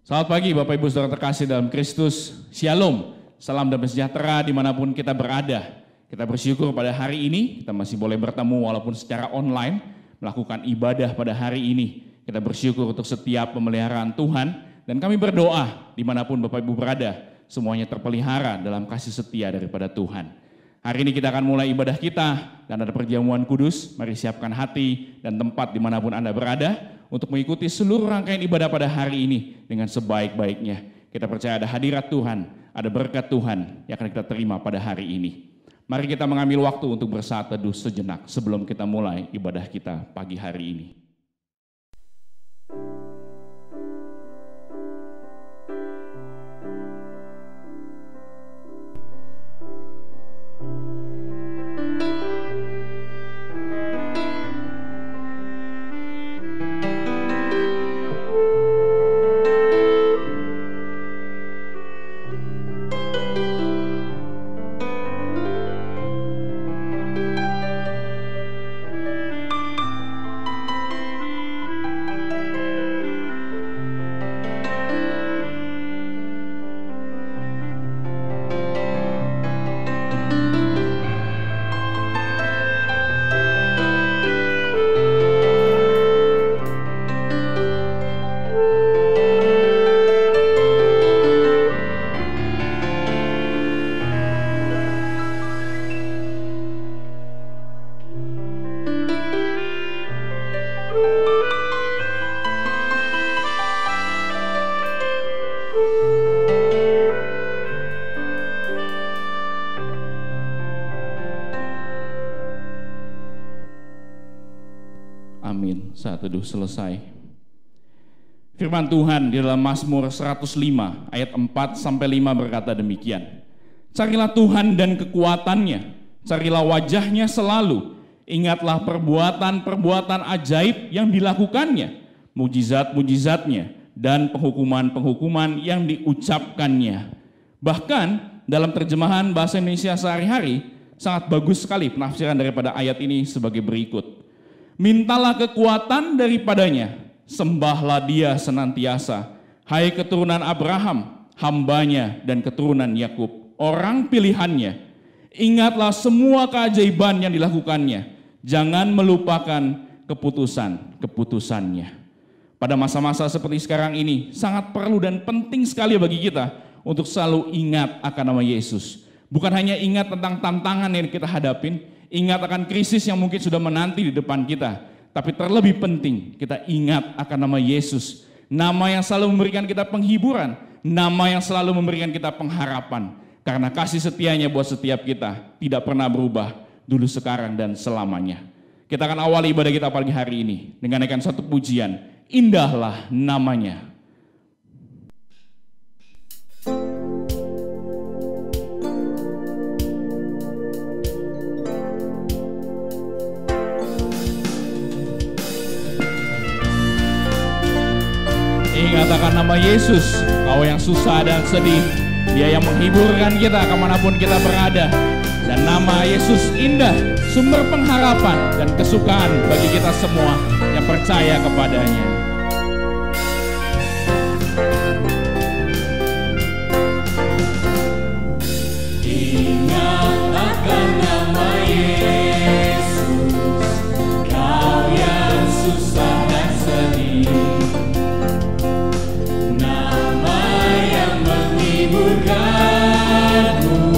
Selamat pagi Bapak Ibu Saudara terkasih dalam Kristus. Shalom, salam damai sejahtera dimanapun kita berada. Kita bersyukur pada hari ini kita masih boleh bertemu walaupun secara online, melakukan ibadah pada hari ini. Kita bersyukur untuk setiap pemeliharaan Tuhan dan kami berdoa dimanapun Bapak Ibu berada, semuanya terpelihara dalam kasih setia daripada Tuhan. Hari ini kita akan mulai ibadah kita dan ada perjamuan kudus. Mari siapkan hati dan tempat dimanapun Anda berada untuk mengikuti seluruh rangkaian ibadah pada hari ini dengan sebaik-baiknya. Kita percaya ada hadirat Tuhan, ada berkat Tuhan yang akan kita terima pada hari ini. Mari kita mengambil waktu untuk bersaat teduh sejenak sebelum kita mulai ibadah kita pagi hari ini. Saat teduh selesai. Firman Tuhan di dalam Mazmur 105 ayat 4-5 berkata demikian. Carilah Tuhan dan kekuatannya, carilah wajahnya selalu, ingatlah perbuatan-perbuatan ajaib yang dilakukannya, mujizat-mujizatnya dan penghukuman-penghukuman yang diucapkannya. Bahkan dalam terjemahan bahasa Indonesia sehari-hari sangat bagus sekali penafsiran daripada ayat ini sebagai berikut. Mintalah kekuatan daripadanya, sembahlah dia senantiasa. Hai keturunan Abraham, hambanya dan keturunan Yakub, orang pilihannya. Ingatlah semua keajaiban yang dilakukannya. Jangan melupakan keputusannya. Pada masa-masa seperti sekarang ini, sangat perlu dan penting sekali bagi kita untuk selalu ingat akan nama Yesus. Bukan hanya ingat tentang tantangan yang kita hadapin, ingat akan krisis yang mungkin sudah menanti di depan kita. Tapi terlebih penting kita ingat akan nama Yesus. Nama yang selalu memberikan kita penghiburan. Nama yang selalu memberikan kita pengharapan. Karena kasih setianya buat setiap kita tidak pernah berubah dulu, sekarang, dan selamanya. Kita akan awali ibadah kita pagi hari ini dengan naikkan satu pujian. Indahlah namanya. Ingat akan nama Yesus, kau yang susah dan sedih, dia yang menghiburkan kita kemanapun kita berada. Dan nama Yesus indah, sumber pengharapan dan kesukaan bagi kita semua yang percaya kepadanya. Ingat akan nama Yesus, kau yang susah dan sedih, menghiburkanmu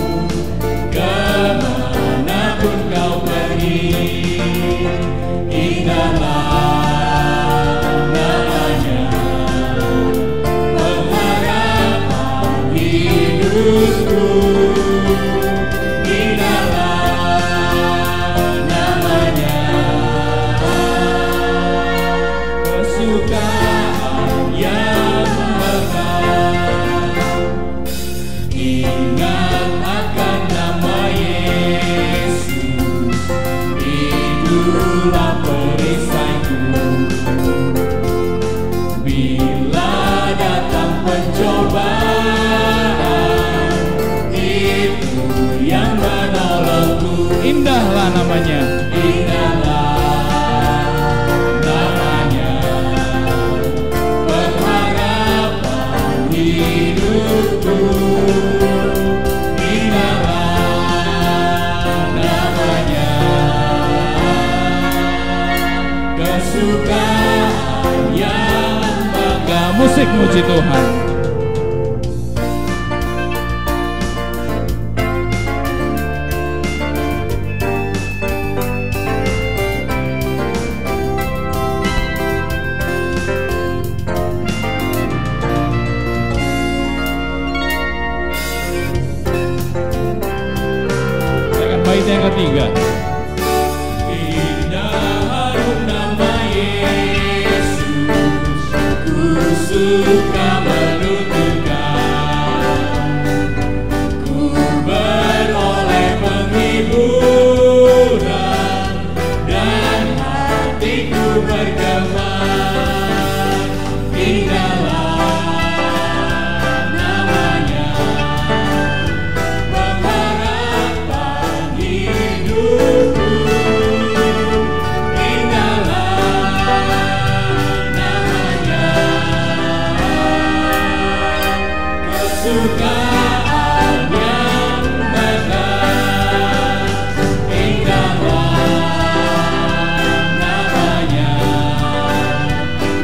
kemanapun kau pergi. Indahlah Musik muji Tuhan. Saya akan bait yang ketiga. Suka menuturkan, ku beroleh penghiburan dan hatiku bergemar. Indahlah namanya, pengharapan hidupku. Kesukaan yang benar, indahlah namanya,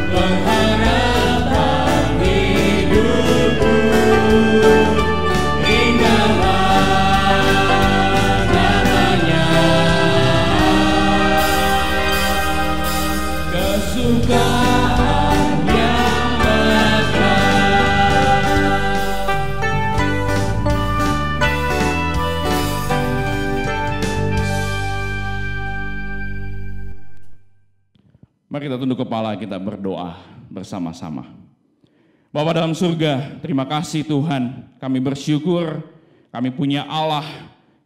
pengharapan hidupku. Indahlah namanya, kesukaan yang benar. Mari kita tunduk kepala, kita berdoa bersama-sama. Bapa dalam surga, terima kasih Tuhan. Kami bersyukur kami punya Allah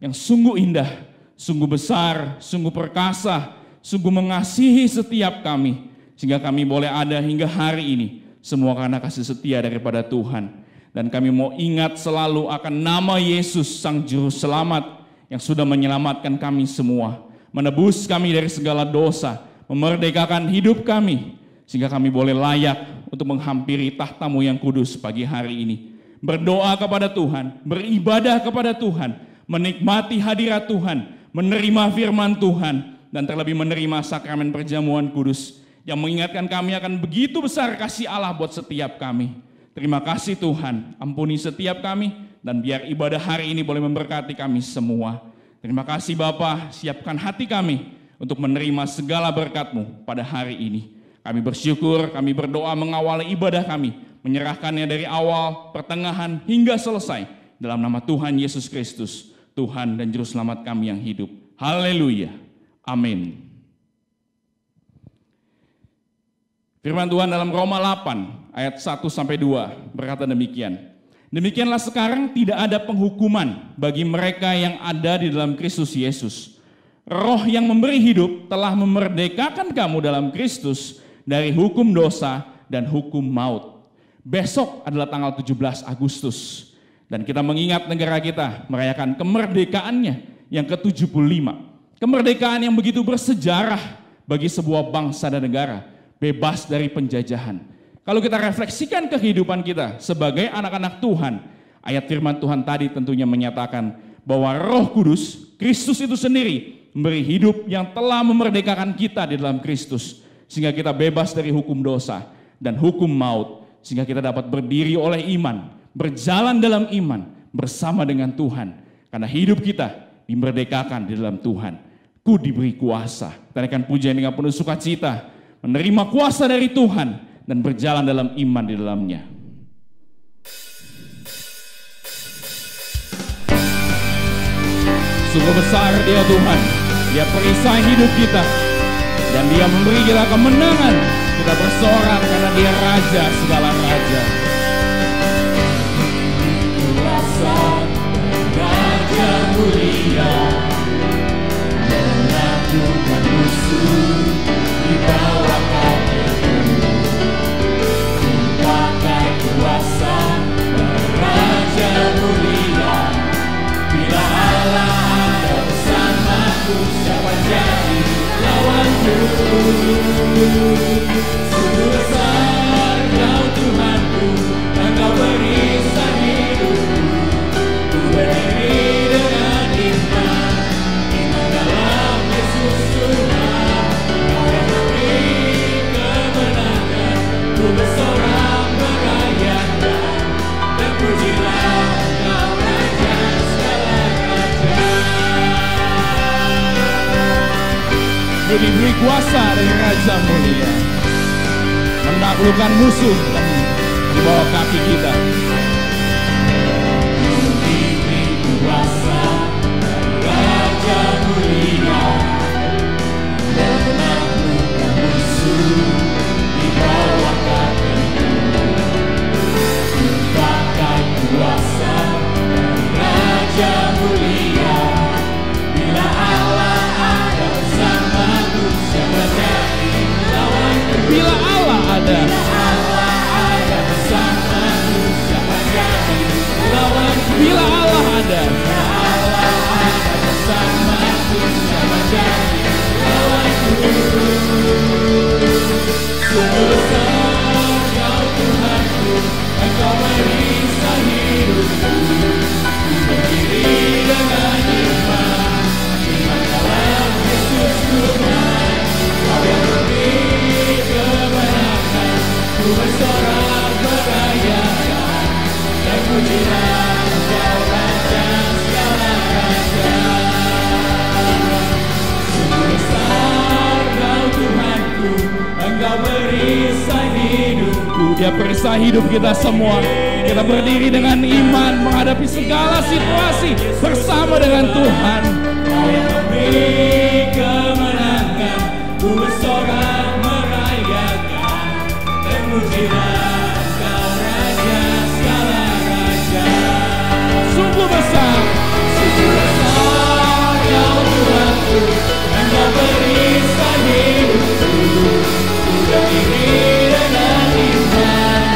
yang sungguh indah, sungguh besar, sungguh perkasa, sungguh mengasihi setiap kami. Sehingga kami boleh ada hingga hari ini. Semua karena kasih setia daripada Tuhan. Dan kami mau ingat selalu akan nama Yesus Sang Juru Selamat yang sudah menyelamatkan kami semua. Menebus kami dari segala dosa, memerdekakan hidup kami, sehingga kami boleh layak untuk menghampiri tahta-Mu yang kudus pagi hari ini. Berdoa kepada Tuhan, beribadah kepada Tuhan, menikmati hadirat Tuhan, menerima firman Tuhan, dan terlebih menerima sakramen perjamuan kudus, yang mengingatkan kami akan begitu besar kasih Allah buat setiap kami. Terima kasih Tuhan, ampuni setiap kami, dan biar ibadah hari ini boleh memberkati kami semua. Terima kasih Bapa, siapkan hati kami untuk menerima segala berkat-Mu pada hari ini. Kami bersyukur, kami berdoa mengawali ibadah kami, menyerahkannya dari awal, pertengahan, hingga selesai. Dalam nama Tuhan Yesus Kristus, Tuhan dan Juru Selamat kami yang hidup. Haleluya. Amin. Firman Tuhan dalam Roma 8 ayat 1-2 berkata demikian. Demikianlah sekarang tidak ada penghukuman bagi mereka yang ada di dalam Kristus Yesus. Roh yang memberi hidup telah memerdekakan kamu dalam Kristus dari hukum dosa dan hukum maut. Besok adalah tanggal 17 Agustus. Dan kita mengingat negara kita merayakan kemerdekaannya yang ke-75. Kemerdekaan yang begitu bersejarah bagi sebuah bangsa dan negara. Bebas dari penjajahan. Kalau kita refleksikan kehidupan kita sebagai anak-anak Tuhan. Ayat firman Tuhan tadi tentunya menyatakan bahwa Roh Kudus, Kristus itu sendiri, memberi hidup yang telah memerdekakan kita di dalam Kristus. Sehingga kita bebas dari hukum dosa dan hukum maut. Sehingga kita dapat berdiri oleh iman, berjalan dalam iman bersama dengan Tuhan. Karena hidup kita dimerdekakan di dalam Tuhan. Ku diberi kuasa. Tarikan pujian dengan penuh sukacita. Menerima kuasa dari Tuhan dan berjalan dalam iman di dalamnya. Sungguh besar Dia Tuhan. Dia perisai hidup kita, dan Dia memberi kita kemenangan. Kita bersorak karena Dia Raja segala raja. Kuasa Raja mulia, menaklukkan musuh di bawah kakiku. Pakai kuasa Raja mulia, bila Allah ada bersamaku, siapa jadi lawanku? Sungguh besar Kau Tuhanku, Engkau perisai hidupku. Ku berdiri dengan iman dalam Yesus Tuhan. kuasa dari Raja Mulia, menaklukkan musuh dan di bawah kaki kita. Diberi kuasa Raja Mulia, menaklukkan musuh di bawah kaki. Pakai kuasa Raja Mulia, bila Allah ada bersamaku, siapa jadi lawanku? Bila Allah ada bersamaku, siapa jadi lawanku? Bila Allah ada bersamaku, siapa jadi lawanku? Sungguh besar Kau Tuhanku, Engkau merisau hidupku. Ku berdiri dengan iman dalam Yesus Tuhan. Kau yang memberi kemenangan, ku bersorak merayakan dan pujilah Engkau Raja segala raja. Sungguh besar Kau Tuhanku, Engkau perisai hidupku. Dia perisai hidup kita semua. Kita berdiri dengan iman menghadapi segala situasi bersama dengan Tuhan. Kau yang memberi kemenangan, ku bersorak merayakan dan pujilah Engkau Raja segala raja. Sungguh besar Kau Tuhanku, Engkau perisai hidupku. Ku berdiri dengan iman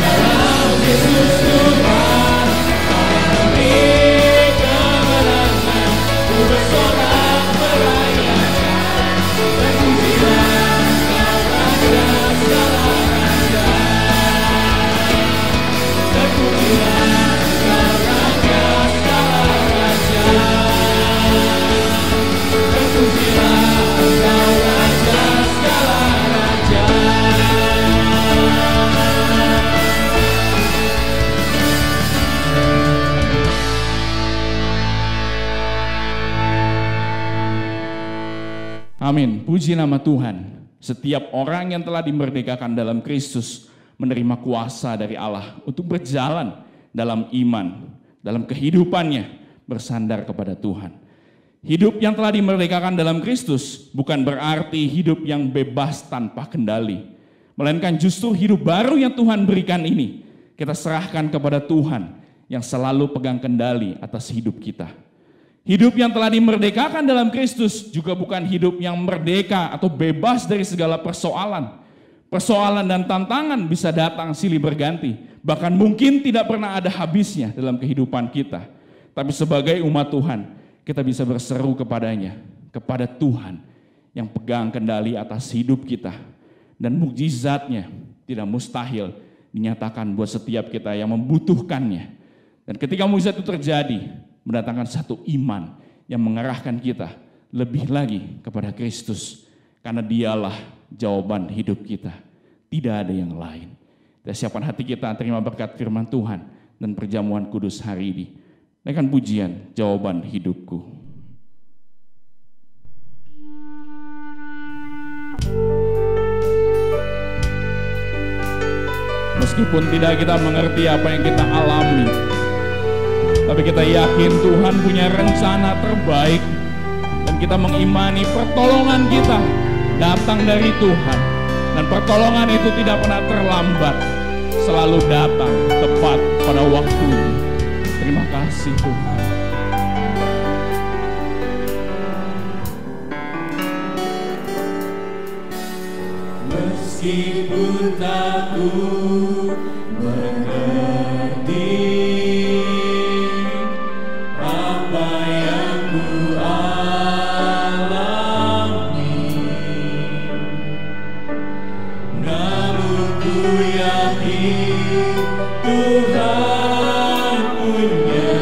dalam Yesus Tuhan. Kau yang memberi kemenangan, ku bersorak merayakan dan pujilah Engkau Raja segala raja. Dan pujilah Engkau Raja segala raja. Dan pujilah Engkau Raja segala raja. Amin. Puji nama Tuhan. Setiap orang yang telah dimerdekakan dalam Kristus menerima kuasa dari Allah untuk berjalan dalam iman, dalam kehidupannya bersandar kepada Tuhan. Hidup yang telah dimerdekakan dalam Kristus bukan berarti hidup yang bebas tanpa kendali, melainkan justru hidup baru yang Tuhan berikan ini kita serahkan kepada Tuhan yang selalu pegang kendali atas hidup kita. Hidup yang telah dimerdekakan dalam Kristus juga bukan hidup yang merdeka atau bebas dari segala persoalan. Persoalan dan tantangan bisa datang silih berganti, bahkan mungkin tidak pernah ada habisnya dalam kehidupan kita. Tapi sebagai umat Tuhan, kita bisa berseru kepadanya, kepada Tuhan yang pegang kendali atas hidup kita. Dan mukjizatnya tidak mustahil dinyatakan buat setiap kita yang membutuhkannya. Dan ketika mukjizat itu terjadi, mendatangkan satu iman yang mengarahkan kita lebih lagi kepada Kristus. Karena dialah jawaban hidup kita. Tidak ada yang lain. Kita siapkan hati kita terima berkat firman Tuhan dan perjamuan kudus hari ini. Dengan pujian jawaban hidupku. Meskipun tidak kita mengerti apa yang kita alami, tapi kita yakin Tuhan punya rencana terbaik. Dan kita mengimani pertolongan kita datang dari Tuhan. Dan pertolongan itu tidak pernah terlambat, selalu datang tepat pada waktunya. Terima kasih Tuhan. Meskipun tak ku mengerti apa yang ku alami, namun ku yakin Tuhan punya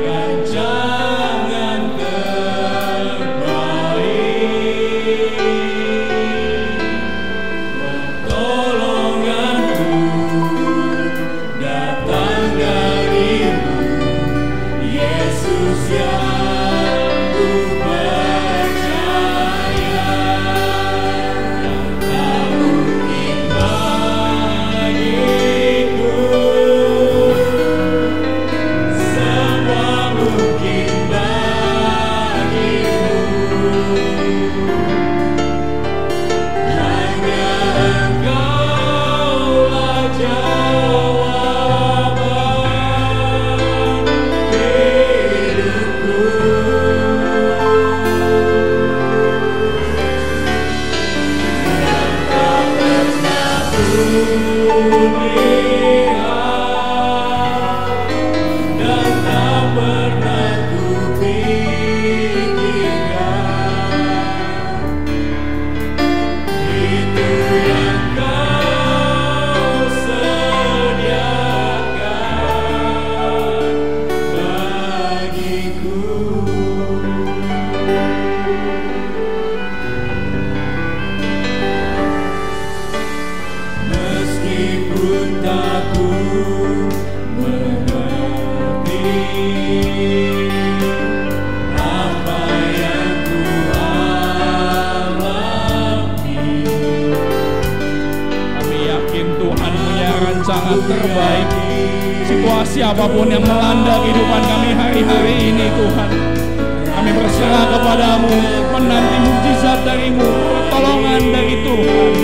rancangan terbaik. Pertolonganku sangat terbaik. Situasi apapun yang melanda kehidupan kami hari-hari ini Tuhan, kami berserah kepadamu, menanti mukjizat darimu, pertolongan dari Tuhan.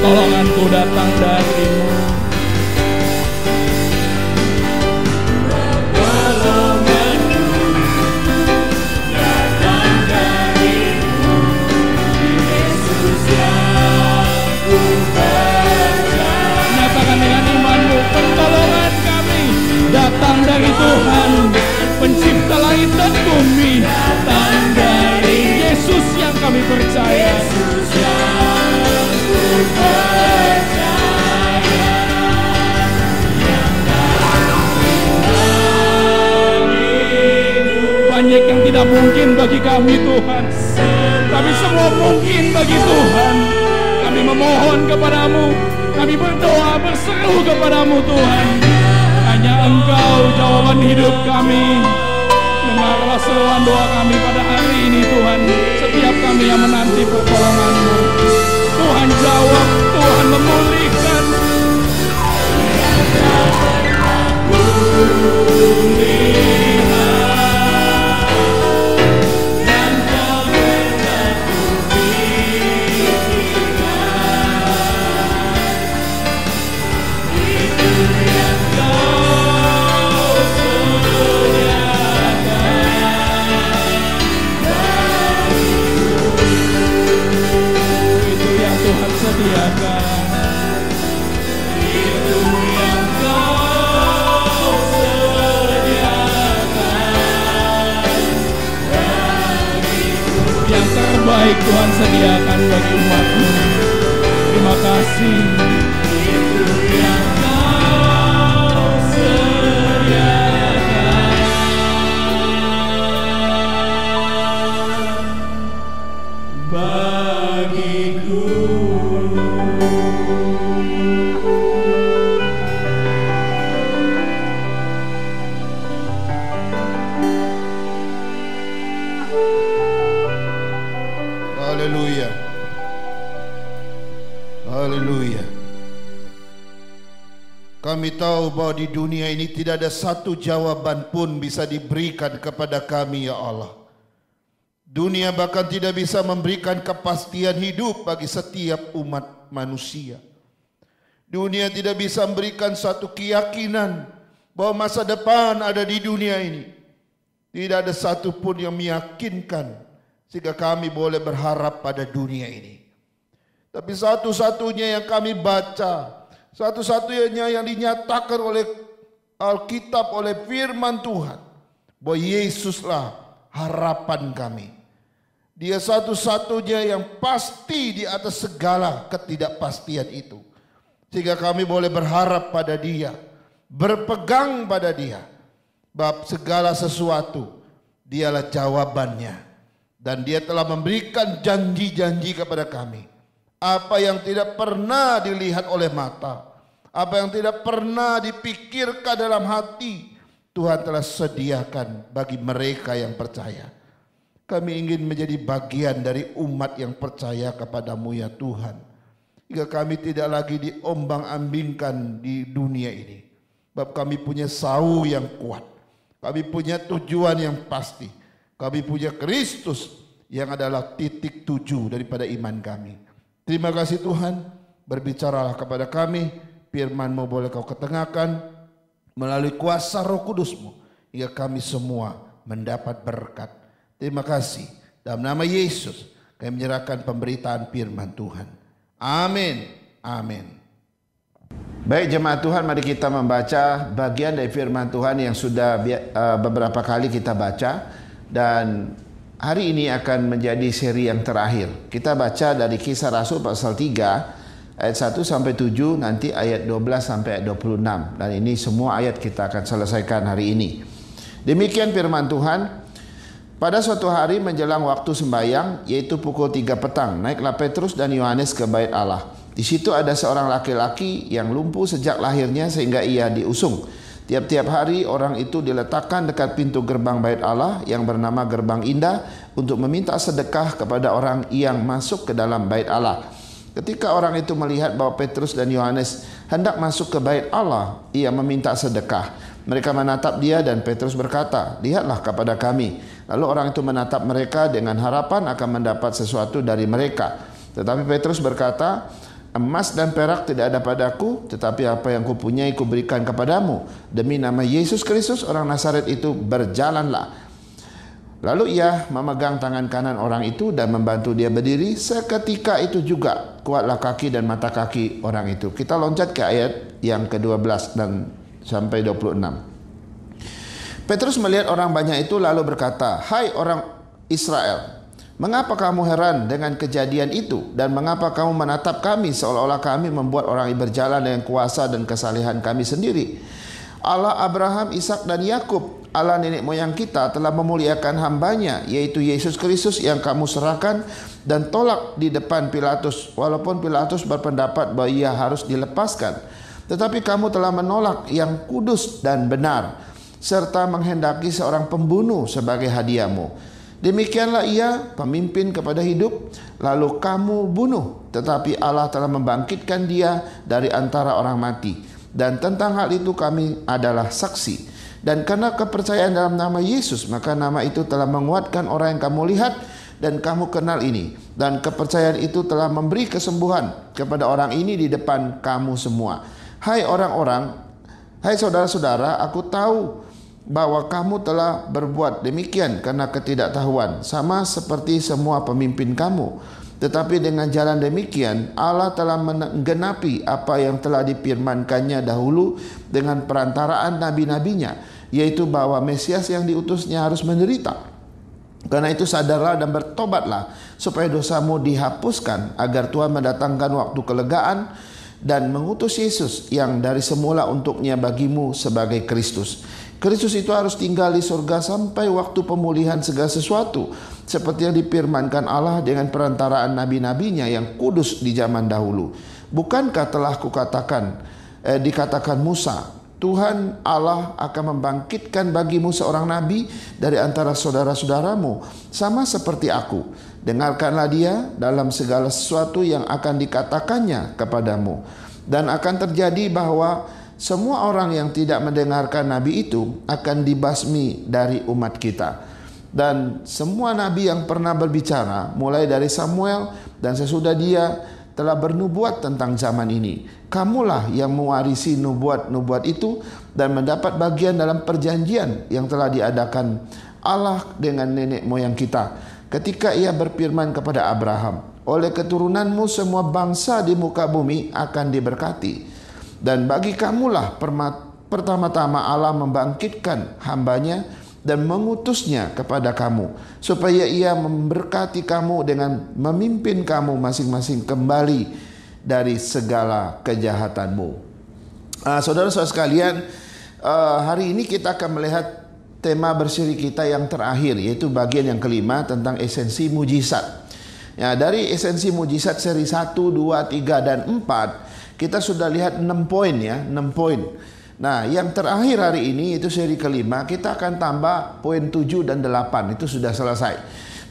Pertolonganku datang darimu. Nyatakan dengan imanmu, pertolongan kami datang dari Tuhan, pencipta langit dan bumi. Datang dari Yesus yang kami percaya. Banyak yang tidak mungkin bagi kami Tuhan, tapi semua mungkin bagi Tuhan. Kami memohon kepadamu, kami berdoa berseru kepadamu Tuhan. Hanya Engkau jawaban hidup kami. Dengarlah seruan doa kami pada hari ini Tuhan. Setiap kami yang menanti pertolongan-Mu, Tuhan jawab, Tuhan memulihkan. Baik Tuhan sediakan bagi umat-Mu. Terima kasih. Itu yang Kau sediakan bagiku. Haleluya. Haleluya. Kami tahu bahwa di dunia ini tidak ada satu jawaban pun bisa diberikan kepada kami ya Allah. Dunia bahkan tidak bisa memberikan kepastian hidup bagi setiap umat manusia. Dunia tidak bisa memberikan suatu keyakinan bahwa masa depan ada di dunia ini. Tidak ada satu pun yang meyakinkan sehingga kami boleh berharap pada dunia ini. Tapi satu-satunya yang kami baca, satu-satunya yang dinyatakan oleh Alkitab, oleh firman Tuhan, bahwa Yesuslah harapan kami. Dia satu-satunya yang pasti di atas segala ketidakpastian itu. Sehingga kami boleh berharap pada Dia, berpegang pada Dia. Bab segala sesuatu, Dialah jawabannya. Dan Dia telah memberikan janji-janji kepada kami. Apa yang tidak pernah dilihat oleh mata, apa yang tidak pernah dipikirkan dalam hati, Tuhan telah sediakan bagi mereka yang percaya. Kami ingin menjadi bagian dari umat yang percaya kepadamu ya Tuhan. Hingga kami tidak lagi diombang-ambingkan di dunia ini. Sebab kami punya sau yang kuat. Kami punya tujuan yang pasti. Kami punya Kristus yang adalah titik tuju daripada iman kami. Terima kasih Tuhan, berbicaralah kepada kami, firman-Mu boleh Kau ketengahkan melalui kuasa Roh Kudus-Mu, hingga kami semua mendapat berkat. Terima kasih. Dalam nama Yesus, kami menyerahkan pemberitaan firman Tuhan. Amin. Amin. Baik jemaat Tuhan, mari kita membaca bagian dari firman Tuhan yang sudah beberapa kali kita baca. Dan hari ini akan menjadi seri yang terakhir. Kita baca dari Kisah Rasul pasal 3 ayat 1 sampai 7, nanti ayat 12 sampai ayat 26. Dan ini semua ayat kita akan selesaikan hari ini. Demikian firman Tuhan. Pada suatu hari menjelang waktu sembahyang, yaitu pukul 3 petang, naiklah Petrus dan Yohanes ke bait Allah. Di situ ada seorang laki-laki yang lumpuh sejak lahirnya sehingga ia diusung. Tiap-tiap hari orang itu diletakkan dekat pintu gerbang bait Allah yang bernama Gerbang Indah untuk meminta sedekah kepada orang yang masuk ke dalam bait Allah. Ketika orang itu melihat bahwa Petrus dan Yohanes hendak masuk ke bait Allah, ia meminta sedekah. Mereka menatap dia dan Petrus berkata, "Lihatlah kepada kami." Lalu orang itu menatap mereka dengan harapan akan mendapat sesuatu dari mereka. Tetapi Petrus berkata, "Emas dan perak tidak ada padaku, tetapi apa yang kupunyai kuberikan kepadamu. Demi nama Yesus Kristus orang Nazaret itu, berjalanlah." Lalu ia memegang tangan kanan orang itu dan membantu dia berdiri. Seketika itu juga kuatlah kaki dan mata kaki orang itu. Kita loncat ke ayat yang ke-12 dan sampai 26. Petrus melihat orang banyak itu lalu berkata, "Hai orang Israel, mengapa kamu heran dengan kejadian itu? Dan mengapa kamu menatap kami seolah-olah kami membuat orang berjalan dengan kuasa dan kesalehan kami sendiri? Allah Abraham, Ishak dan Yakub, Allah nenek moyang kita telah memuliakan hambanya, yaitu Yesus Kristus yang kamu serahkan dan tolak di depan Pilatus. Walaupun Pilatus berpendapat bahwa ia harus dilepaskan. Tetapi kamu telah menolak yang kudus dan benar, serta menghendaki seorang pembunuh sebagai hadiahmu. Demikianlah ia pemimpin kepada hidup, lalu kamu bunuh. Tetapi Allah telah membangkitkan dia dari antara orang mati. Dan tentang hal itu kami adalah saksi. Dan karena kepercayaan dalam nama Yesus, maka nama itu telah menguatkan orang yang kamu lihat dan kamu kenal ini. Dan kepercayaan itu telah memberi kesembuhan kepada orang ini di depan kamu semua. Hai orang-orang, hai saudara-saudara, aku tahu bahwa kamu telah berbuat demikian karena ketidaktahuan, sama seperti semua pemimpin kamu. Tetapi dengan jalan demikian, Allah telah menggenapi apa yang telah difirmankannya dahulu dengan perantaraan nabi-nabinya, yaitu bahwa Mesias yang diutusnya harus menderita. Karena itu sadarlah dan bertobatlah, supaya dosamu dihapuskan, agar Tuhan mendatangkan waktu kelegaan dan mengutus Yesus yang dari semula untuknya bagimu sebagai Kristus. Kristus itu harus tinggal di surga sampai waktu pemulihan segala sesuatu, seperti yang difirmankan Allah dengan perantaraan nabi-nabinya yang kudus di zaman dahulu. Bukankah telah dikatakan Musa, Tuhan Allah akan membangkitkan bagimu seorang nabi dari antara saudara-saudaramu, sama seperti aku. Dengarkanlah dia dalam segala sesuatu yang akan dikatakannya kepadamu. Dan akan terjadi bahwa semua orang yang tidak mendengarkan nabi itu akan dibasmi dari umat kita. Dan semua nabi yang pernah berbicara, mulai dari Samuel dan sesudah dia, telah bernubuat tentang zaman ini. Kamulah yang mewarisi nubuat-nubuat itu dan mendapat bagian dalam perjanjian yang telah diadakan Allah dengan nenek moyang kita, ketika ia berfirman kepada Abraham, oleh keturunanmu semua bangsa di muka bumi akan diberkati. Dan bagi kamulah pertama-tama Allah membangkitkan hambanya dan mengutusnya kepada kamu, supaya ia memberkati kamu dengan memimpin kamu masing-masing kembali dari segala kejahatanmu. Saudara-saudara sekalian, hari ini kita akan melihat tema berseri kita yang terakhir, yaitu bagian yang kelima tentang esensi mujizat. Ya, dari esensi mujizat seri 1, 2, 3, dan 4 kita sudah lihat 6 poin ya, 6 poin. Nah, yang terakhir hari ini itu seri kelima, kita akan tambah poin 7 dan 8, itu sudah selesai.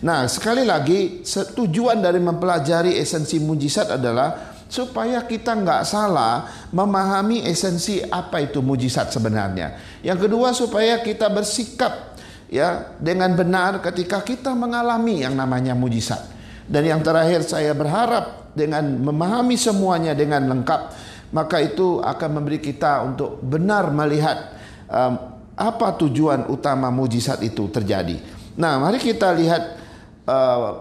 Nah, sekali lagi tujuan dari mempelajari esensi mujizat adalah supaya kita nggak salah memahami esensi apa itu mujizat sebenarnya. Yang kedua, supaya kita bersikap ya dengan benar ketika kita mengalami yang namanya mujizat. Dan yang terakhir, saya berharap dengan memahami semuanya dengan lengkap, maka itu akan memberi kita untuk benar melihat apa tujuan utama mujizat itu terjadi. Nah, mari kita lihat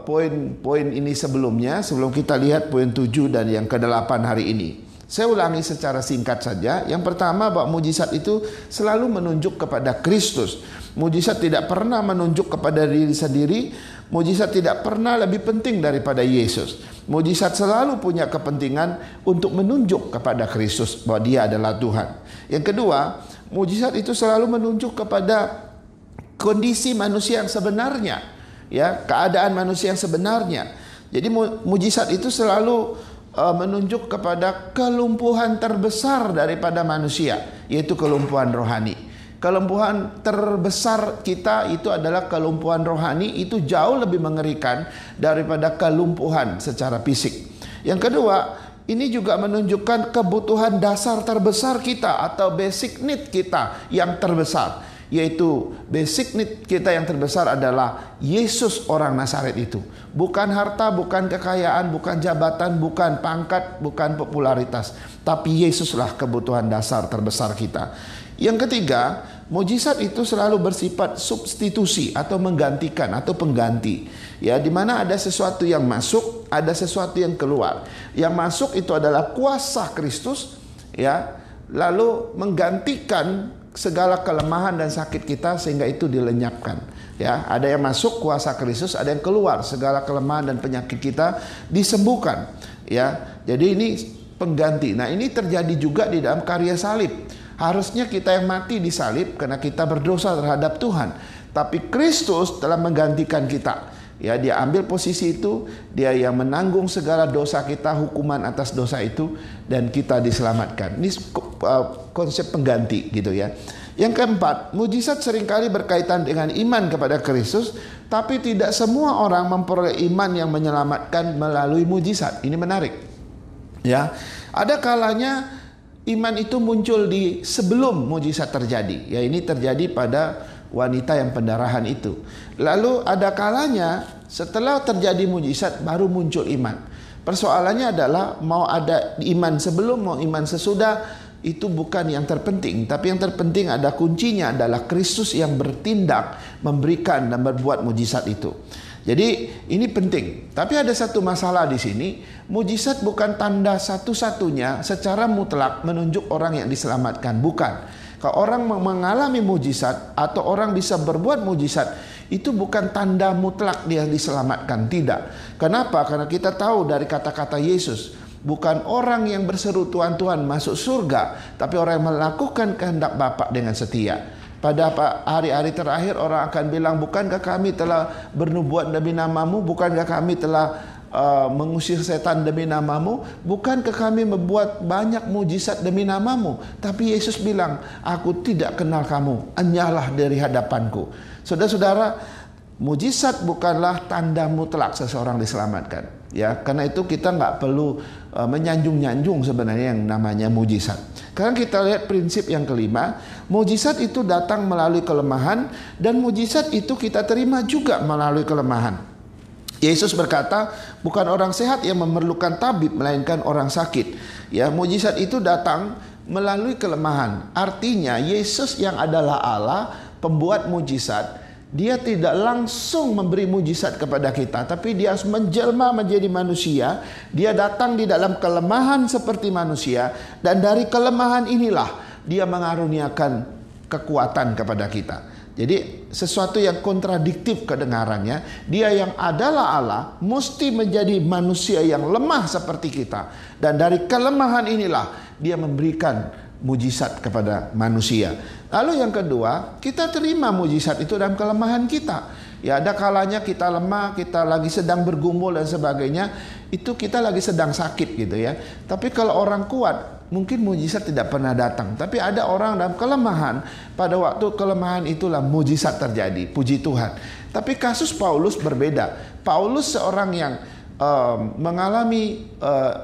poin-poin ini sebelumnya, sebelum kita lihat poin 7 dan yang ke-8 hari ini. Saya ulangi secara singkat saja. Yang pertama, bahwa mujizat itu selalu menunjuk kepada Kristus. Mujizat tidak pernah menunjuk kepada diri sendiri. Mujizat tidak pernah lebih penting daripada Yesus. Mujizat selalu punya kepentingan untuk menunjuk kepada Kristus bahwa Dia adalah Tuhan. Yang kedua, mujizat itu selalu menunjuk kepada kondisi manusia yang sebenarnya, ya, keadaan manusia yang sebenarnya. Jadi mujizat itu selalu menunjuk kepada kelumpuhan terbesar daripada manusia, yaitu kelumpuhan rohani. Kelumpuhan terbesar kita itu adalah kelumpuhan rohani. Itu jauh lebih mengerikan daripada kelumpuhan secara fisik. Yang kedua, ini juga menunjukkan kebutuhan dasar terbesar kita atau basic need kita yang terbesar, yaitu basic need kita yang terbesar adalah Yesus orang Nazaret itu. Bukan harta, bukan kekayaan, bukan jabatan, bukan pangkat, bukan popularitas, tapi Yesuslah kebutuhan dasar terbesar kita. Yang ketiga, mujizat itu selalu bersifat substitusi atau menggantikan atau pengganti. Ya, di mana ada sesuatu yang masuk, ada sesuatu yang keluar. Yang masuk itu adalah kuasa Kristus, ya, lalu menggantikan segala kelemahan dan sakit kita sehingga itu dilenyapkan. Ya, ada yang masuk kuasa Kristus, ada yang keluar segala kelemahan dan penyakit kita disembuhkan. Ya, jadi ini pengganti. Nah, ini terjadi juga di dalam karya salib. Harusnya kita yang mati di salib karena kita berdosa terhadap Tuhan, tapi Kristus telah menggantikan kita. Ya, Dia ambil posisi itu, Dia yang menanggung segala dosa kita, hukuman atas dosa itu, dan kita diselamatkan. Ini konsep pengganti gitu ya. Yang keempat, mujizat seringkali berkaitan dengan iman kepada Kristus, tapi tidak semua orang memperoleh iman yang menyelamatkan melalui mujizat. Ini menarik. Ya, ada kalanya iman itu muncul di sebelum mujizat terjadi. Ya, ini terjadi pada wanita yang pendarahan itu. Lalu ada kalanya setelah terjadi mujizat baru muncul iman. Persoalannya adalah mau ada iman sebelum, mau iman sesudah, itu bukan yang terpenting. Tapi yang terpenting ada kuncinya adalah Kristus yang bertindak, memberikan dan berbuat mujizat itu. Jadi ini penting. Tapi ada satu masalah di sini. Mujizat bukan tanda satu-satunya secara mutlak menunjuk orang yang diselamatkan. Bukan. Kalau orang mengalami mujizat atau orang bisa berbuat mujizat, itu bukan tanda mutlak dia diselamatkan. Tidak. Kenapa? Karena kita tahu dari kata-kata Yesus, bukan orang yang berseru Tuhan-Tuhan masuk surga, tapi orang yang melakukan kehendak Bapa dengan setia. Pada hari-hari terakhir orang akan bilang, bukankah kami telah bernubuat demi namamu? Bukankah kami telah mengusir setan demi namamu? Bukankah kami membuat banyak mujizat demi namamu? Tapi Yesus bilang, aku tidak kenal kamu, enyahlah dari hadapanku. Saudara-saudara, mujizat bukanlah tanda mutlak seseorang diselamatkan. Ya, karena itu kita nggak perlu menyanjung-nyanjung sebenarnya yang namanya mujizat. Sekarang kita lihat prinsip yang kelima. Mujizat itu datang melalui kelemahan, dan mujizat itu kita terima juga melalui kelemahan. Yesus berkata, bukan orang sehat yang memerlukan tabib, melainkan orang sakit. Ya, mujizat itu datang melalui kelemahan. Artinya Yesus yang adalah Allah, pembuat mujizat, Dia tidak langsung memberi mujizat kepada kita, tapi Dia harus menjelma menjadi manusia. Dia datang di dalam kelemahan seperti manusia, dan dari kelemahan inilah Dia mengaruniakan kekuatan kepada kita. Jadi sesuatu yang kontradiktif kedengarannya. Dia yang adalah Allah mesti menjadi manusia yang lemah seperti kita, dan dari kelemahan inilah Dia memberikan mujizat kepada manusia. Lalu yang kedua, kita terima mujizat itu dalam kelemahan kita. Ya, ada kalanya kita lemah, kita lagi sedang bergumul dan sebagainya, itu kita lagi sedang sakit gitu ya. Tapi kalau orang kuat, mungkin mujizat tidak pernah datang. Tapi ada orang dalam kelemahan, pada waktu kelemahan itulah mujizat terjadi. Puji Tuhan. Tapi kasus Paulus berbeda. Paulus seorang yang mengalami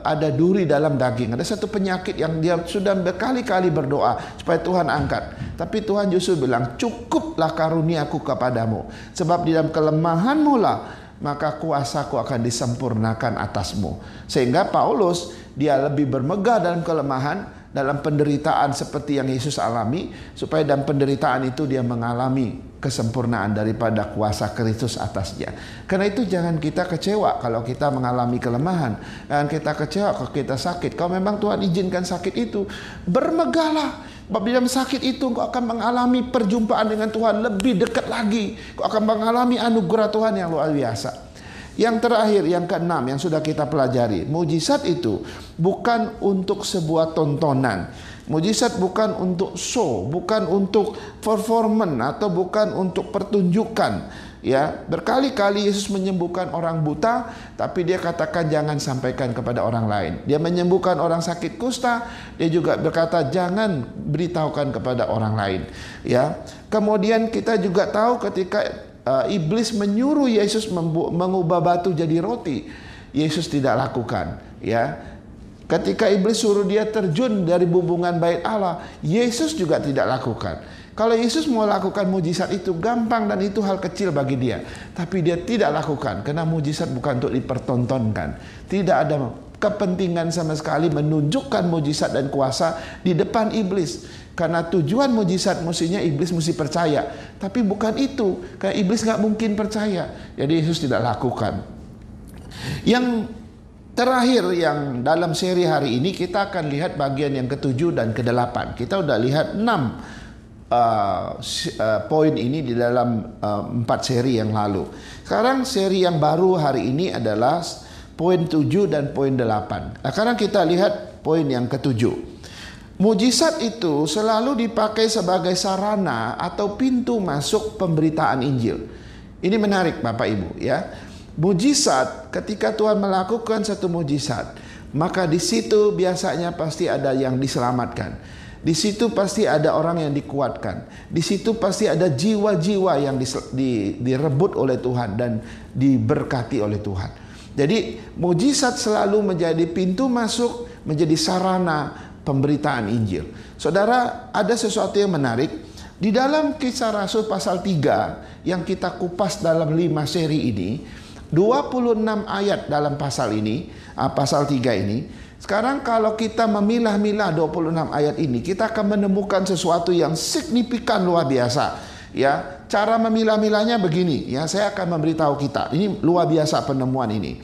ada duri dalam daging. Ada satu penyakit yang dia sudah berkali-kali berdoa supaya Tuhan angkat. Tapi Tuhan justru bilang, cukuplah karuniaku kepadamu. Sebab di dalam kelemahanmu lah maka kuasaku akan disempurnakan atasmu. Sehingga Paulus dia lebih bermegah dalam kelemahan, dalam penderitaan seperti yang Yesus alami, supaya dalam penderitaan itu dia mengalami kesempurnaan daripada kuasa Kristus atasnya. Karena itu jangan kita kecewa kalau kita mengalami kelemahan, jangan kita kecewa kalau kita sakit. Kalau memang Tuhan izinkan sakit itu, bermegahlah. Sebab di dalam sakit itu kau akan mengalami perjumpaan dengan Tuhan lebih dekat lagi. Kau akan mengalami anugerah Tuhan yang luar biasa. Yang terakhir, yang keenam yang sudah kita pelajari, mujizat itu bukan untuk sebuah tontonan. Mujizat bukan untuk show, bukan untuk performance atau bukan untuk pertunjukan. Ya, berkali-kali Yesus menyembuhkan orang buta, tapi dia katakan jangan sampaikan kepada orang lain. Dia menyembuhkan orang sakit kusta, dia juga berkata jangan beritahukan kepada orang lain. Ya, kemudian kita juga tahu ketika iblis menyuruh Yesus mengubah batu jadi roti, Yesus tidak lakukan. Ya, ketika iblis suruh dia terjun dari bumbungan bait Allah, Yesus juga tidak lakukan. Kalau Yesus mau lakukan mujizat itu gampang dan itu hal kecil bagi dia, tapi dia tidak lakukan karena mujizat bukan untuk dipertontonkan. Tidak ada kepentingan sama sekali menunjukkan mujizat dan kuasa di depan iblis. Karena tujuan mujizat mestinya iblis mesti percaya, tapi bukan itu. Karena iblis nggak mungkin percaya, jadi Yesus tidak lakukan. Yang terakhir yang dalam seri hari ini kita akan lihat bagian yang ke-7 dan ke-8. Kita udah lihat 6 poin ini di dalam 4 seri yang lalu. Sekarang seri yang baru hari ini adalah poin 7 dan poin 8. Nah, sekarang kita lihat poin yang ke-7. Mujizat itu selalu dipakai sebagai sarana atau pintu masuk pemberitaan Injil. Ini menarik Bapak Ibu ya. Mujizat, ketika Tuhan melakukan satu mujizat, maka di situ biasanya pasti ada yang diselamatkan. Di situ pasti ada orang yang dikuatkan. Di situ pasti ada jiwa-jiwa yang direbut oleh Tuhan dan diberkati oleh Tuhan. Jadi mujizat selalu menjadi pintu masuk, menjadi sarana pemberitaan Injil. Saudara, ada sesuatu yang menarik. Di dalam Kisah Rasul pasal 3 yang kita kupas dalam 5 seri ini, 26 ayat dalam pasal ini, pasal 3 ini. Sekarang kalau kita memilah-milah 26 ayat ini, kita akan menemukan sesuatu yang signifikan luar biasa. Ya, cara memilah-milahnya begini. Ya, saya akan memberitahu kita. Ini luar biasa penemuan ini.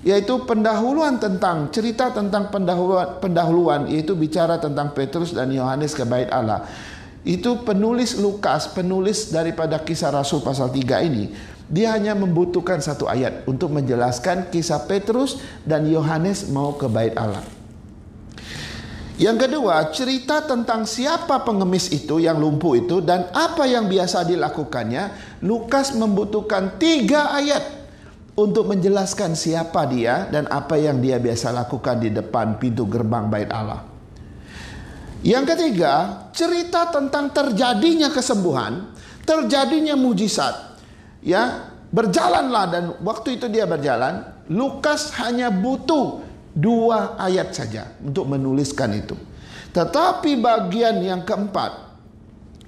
Yaitu pendahuluan tentang cerita tentang pendahuluan yaitu bicara tentang Petrus dan Yohanes ke bait Allah. Itu penulis Lukas, penulis daripada Kisah Rasul pasal 3 ini, dia hanya membutuhkan satu ayat untuk menjelaskan kisah Petrus dan Yohanes mau ke bait Allah. Yang kedua, cerita tentang siapa pengemis itu yang lumpuh itu dan apa yang biasa dilakukannya. Lukas membutuhkan 3 ayat untuk menjelaskan siapa dia dan apa yang dia biasa lakukan di depan pintu gerbang bait Allah. Yang ketiga, cerita tentang terjadinya kesembuhan, terjadinya mujizat. Ya, berjalanlah dan waktu itu dia berjalan. Lukas hanya butuh 2 ayat saja untuk menuliskan itu. Tetapi bagian yang keempat,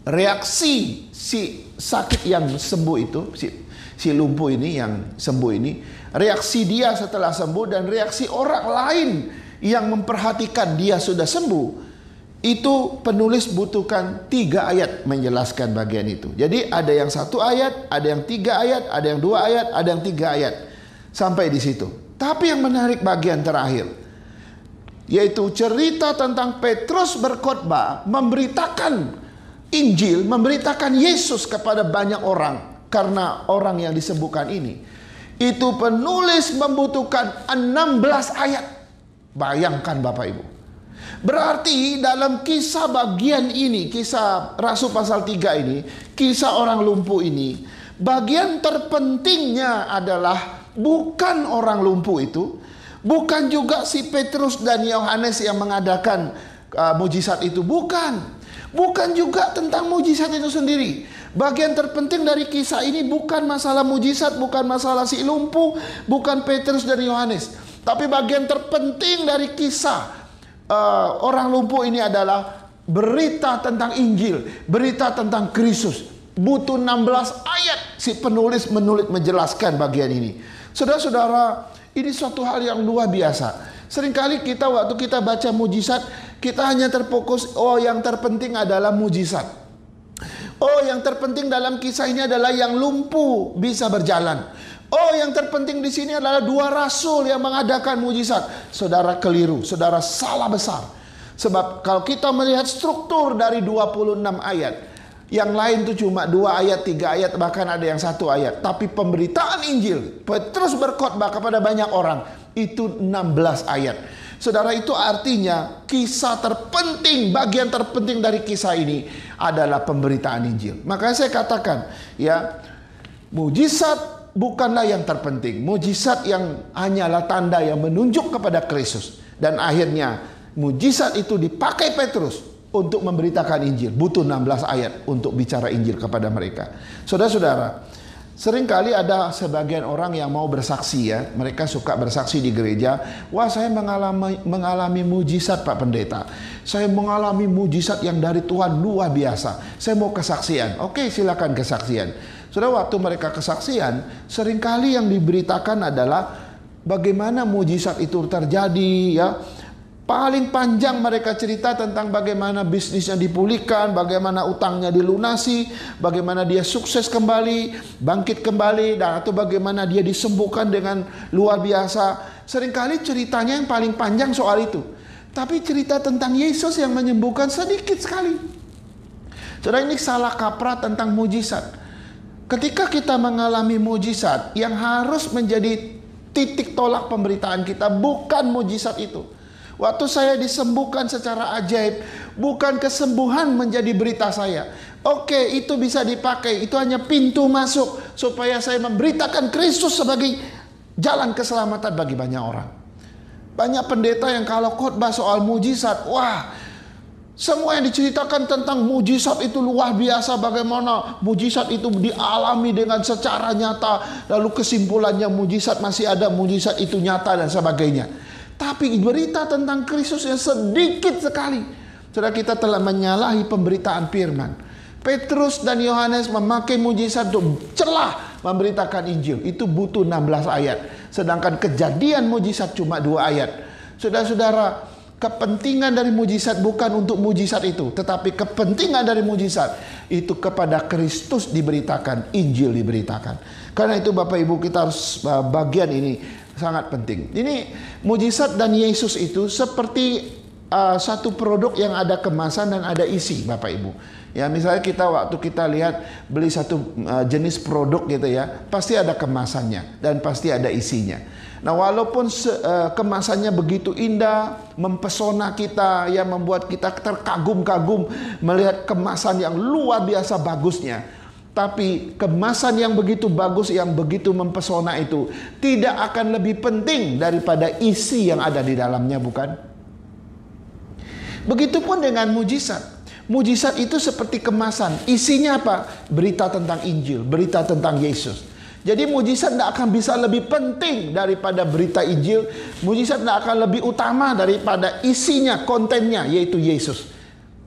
reaksi si sakit yang sembuh itu, si lumpuh ini yang sembuh ini, reaksi dia setelah sembuh dan reaksi orang lain yang memperhatikan dia sudah sembuh, itu penulis butuhkan 3 ayat menjelaskan bagian itu. Jadi ada yang 1 ayat, ada yang 3 ayat, ada yang 2 ayat, ada yang 3 ayat. Sampai di situ. Tapi yang menarik bagian terakhir, yaitu cerita tentang Petrus berkhotbah, memberitakan Injil, memberitakan Yesus kepada banyak orang. Karena orang yang disembuhkan ini, itu penulis membutuhkan 16 ayat. Bayangkan Bapak Ibu. Berarti dalam kisah bagian ini, kisah Rasul pasal 3 ini, kisah orang lumpuh ini, bagian terpentingnya adalah bukan orang lumpuh itu, bukan juga si Petrus dan Yohanes yang mengadakan mujizat itu, bukan juga tentang mujizat itu sendiri. Bagian terpenting dari kisah ini bukan masalah mujizat, bukan masalah si lumpuh, bukan Petrus dan Yohanes. Tapi bagian terpenting dari kisah orang lumpuh ini adalah berita tentang Injil, berita tentang Kristus. Butuh 16 ayat si penulis menjelaskan bagian ini. Saudara-saudara, ini suatu hal yang luar biasa. Seringkali kita waktu kita baca mujizat, kita hanya terfokus, yang terpenting adalah mujizat. Yang terpenting dalam kisah ini adalah yang lumpuh bisa berjalan. Yang terpenting di sini adalah 2 rasul yang mengadakan mujizat. Saudara keliru, saudara salah besar. Sebab kalau kita melihat struktur dari 26 ayat, yang lain itu cuma 2 ayat, 3 ayat, bahkan ada yang 1 ayat. Tapi pemberitaan Injil, Petrus berkhotbah kepada banyak orang, itu 16 ayat. Saudara, itu artinya kisah terpenting, bagian terpenting dari kisah ini adalah pemberitaan Injil. Makanya saya katakan, mujizat bukanlah yang terpenting. Mujizat yang hanyalah tanda yang menunjuk kepada Kristus. Dan akhirnya mujizat itu dipakai Petrus untuk memberitakan Injil. Butuh 16 ayat untuk bicara Injil kepada mereka. Saudara-saudara, seringkali ada sebagian orang yang mau bersaksi mereka suka bersaksi di gereja. Wah, saya mengalami mujizat Pak Pendeta. Saya mengalami mujizat yang dari Tuhan luar biasa. Saya mau kesaksian. Oke, silakan kesaksian. Saudara, waktu mereka kesaksian, seringkali yang diberitakan adalah bagaimana mujizat itu terjadi Paling panjang mereka cerita tentang bagaimana bisnisnya dipulihkan, bagaimana utangnya dilunasi, bagaimana dia sukses kembali, bangkit kembali, dan atau bagaimana dia disembuhkan dengan luar biasa. Seringkali ceritanya yang paling panjang soal itu. Tapi cerita tentang Yesus yang menyembuhkan sedikit sekali. Saudara, ini salah kaprah tentang mujizat. Ketika kita mengalami mujizat, yang harus menjadi titik tolak pemberitaan kita bukan mujizat itu. Waktu saya disembuhkan secara ajaib, bukan kesembuhan menjadi berita saya. Oke, itu bisa dipakai. Itu hanya pintu masuk supaya saya memberitakan Kristus sebagai jalan keselamatan bagi banyak orang. Banyak pendeta yang kalau khotbah soal mujizat, semua yang diceritakan tentang mujizat itu luar biasa. Bagaimana mujizat itu dialami dengan secara nyata. Lalu kesimpulannya mujizat masih ada, mujizat itu nyata dan sebagainya. Tapi berita tentang Kristus yang sedikit sekali. Saudara, kita telah menyalahi pemberitaan firman. Petrus dan Yohanes memakai mujizat untuk celah memberitakan Injil. Itu butuh 16 ayat. Sedangkan kejadian mujizat cuma 2 ayat. Saudara-saudara, kepentingan dari mujizat bukan untuk mujizat itu. Tetapi kepentingan dari mujizat itu kepada Kristus diberitakan, Injil diberitakan. Karena itu Bapak Ibu, kita harus bagian ini sangat penting. Ini mujizat dan Yesus itu seperti satu produk yang ada kemasan dan ada isi, Bapak Ibu. Misalnya waktu kita lihat beli satu jenis produk gitu pasti ada kemasannya dan pasti ada isinya. Nah, walaupun kemasannya begitu indah, mempesona kita, membuat kita terkagum-kagum melihat kemasan yang luar biasa bagusnya. Tapi kemasan yang begitu bagus, yang begitu mempesona itu tidak akan lebih penting daripada isi yang ada di dalamnya, bukan? Begitupun dengan mujizat. Mujizat itu seperti kemasan. Isinya apa? Berita tentang Injil, berita tentang Yesus. Jadi mujizat tidak akan bisa lebih penting daripada berita Injil. Mujizat tidak akan lebih utama daripada isinya, kontennya, yaitu Yesus.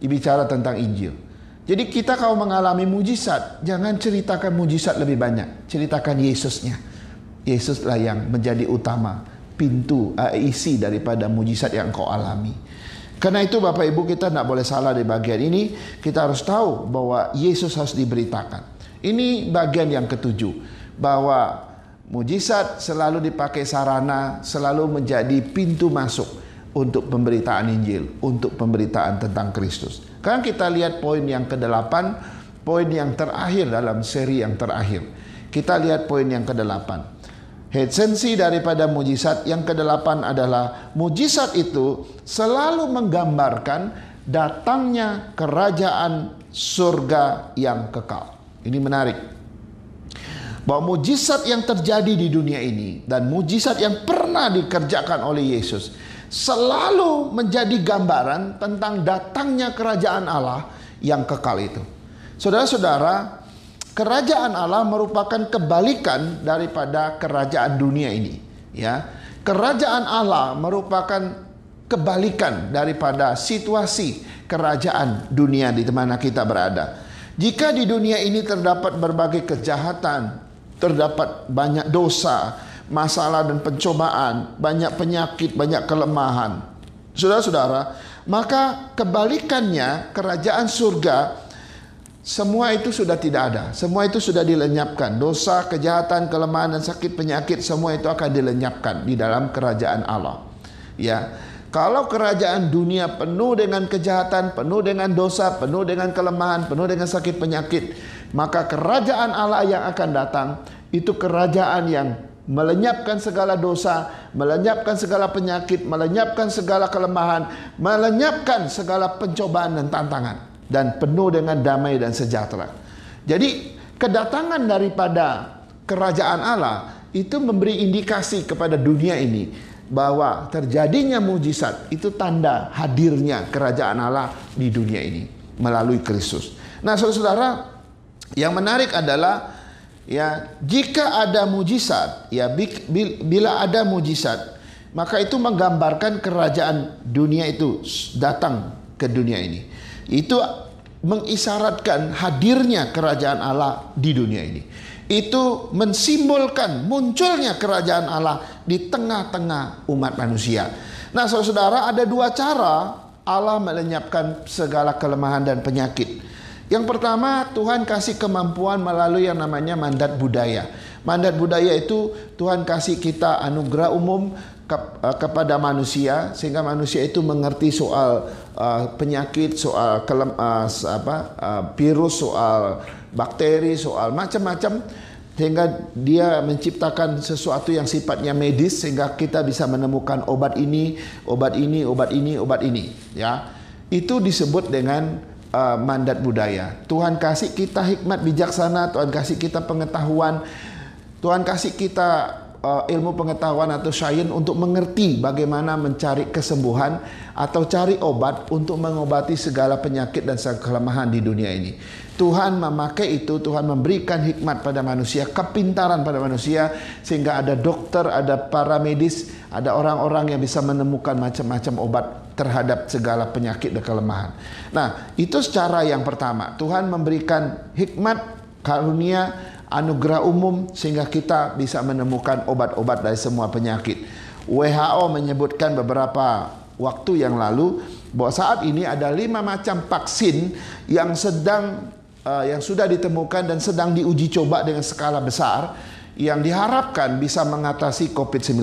Dibicara tentang Injil. Jadi kita kalau mengalami mujizat, jangan ceritakan mujizat lebih banyak. Ceritakan Yesusnya. Yesuslah yang menjadi utama, pintu, isi daripada mujizat yang kau alami. Karena itu Bapak Ibu, kita tidak boleh salah di bagian ini. Kita harus tahu bahwa Yesus harus diberitakan. Ini bagian yang ketujuh. Bahwa mujizat selalu dipakai sarana, selalu menjadi pintu masuk untuk pemberitaan Injil, untuk pemberitaan tentang Kristus. Sekarang kita lihat poin yang ke-8, poin yang terakhir dalam seri yang terakhir. Kita lihat poin yang ke-8. Esensi daripada mujizat yang ke-8 adalah mujizat itu selalu menggambarkan datangnya kerajaan surga yang kekal. Ini menarik. Bahwa mujizat yang terjadi di dunia ini dan mujizat yang pernah dikerjakan oleh Yesus selalu menjadi gambaran tentang datangnya kerajaan Allah yang kekal itu. Saudara-saudara, kerajaan Allah merupakan kebalikan daripada kerajaan dunia ini, ya. Kerajaan Allah merupakan kebalikan daripada situasi kerajaan dunia di mana kita berada. Jika di dunia ini terdapat berbagai kejahatan, terdapat banyak dosa, masalah dan pencobaan, banyak penyakit, banyak kelemahan, saudara-saudara, maka kebalikannya kerajaan surga, semua itu sudah tidak ada. Semua itu sudah dilenyapkan. Dosa, kejahatan, kelemahan dan sakit penyakit, semua itu akan dilenyapkan di dalam kerajaan Allah. Ya. Kalau kerajaan dunia penuh dengan kejahatan, penuh dengan dosa, penuh dengan kelemahan, penuh dengan sakit penyakit, maka kerajaan Allah yang akan datang itu kerajaan yang melenyapkan segala dosa, melenyapkan segala penyakit, melenyapkan segala kelemahan, melenyapkan segala pencobaan dan tantangan, dan penuh dengan damai dan sejahtera. Jadi kedatangan daripada kerajaan Allah itu memberi indikasi kepada dunia ini bahwa terjadinya mujizat itu tanda hadirnya kerajaan Allah di dunia ini melalui Kristus. Nah, saudara-saudara, yang menarik adalah ya, jika ada mujizat, ya bila ada mujizat, maka itu menggambarkan kerajaan dunia itu datang ke dunia ini. Itu mengisyaratkan hadirnya kerajaan Allah di dunia ini. Itu mensimbolkan munculnya kerajaan Allah di tengah-tengah umat manusia. Nah, saudara-saudara, ada dua cara Allah melenyapkan segala kelemahan dan penyakit. Yang pertama, Tuhan kasih kemampuan melalui yang namanya mandat budaya. Mandat budaya itu Tuhan kasih kita anugerah umum kepada manusia, sehingga manusia itu mengerti soal penyakit, soal virus, soal bakteri, soal macam-macam, sehingga dia menciptakan sesuatu yang sifatnya medis, sehingga kita bisa menemukan obat ini, obat ini, obat ini, obat ini. Ya, itu disebut dengan mandat budaya. Tuhan kasih kita hikmat bijaksana, Tuhan kasih kita pengetahuan, Tuhan kasih kita ilmu pengetahuan atau sains untuk mengerti bagaimana mencari kesembuhan atau cari obat untuk mengobati segala penyakit dan segala kelemahan di dunia ini. Tuhan memakai itu, Tuhan memberikan hikmat pada manusia, kepintaran pada manusia, sehingga ada dokter, ada para medis, ada orang-orang yang bisa menemukan macam-macam obat terhadap segala penyakit dan kelemahan. Nah, itu secara yang pertama. Tuhan memberikan hikmat, karunia, anugerah umum, sehingga kita bisa menemukan obat-obat dari semua penyakit. WHO menyebutkan beberapa waktu yang lalu bahwa saat ini ada 5 macam vaksin yang sudah ditemukan dan sedang diuji coba dengan skala besar, yang diharapkan bisa mengatasi COVID-19,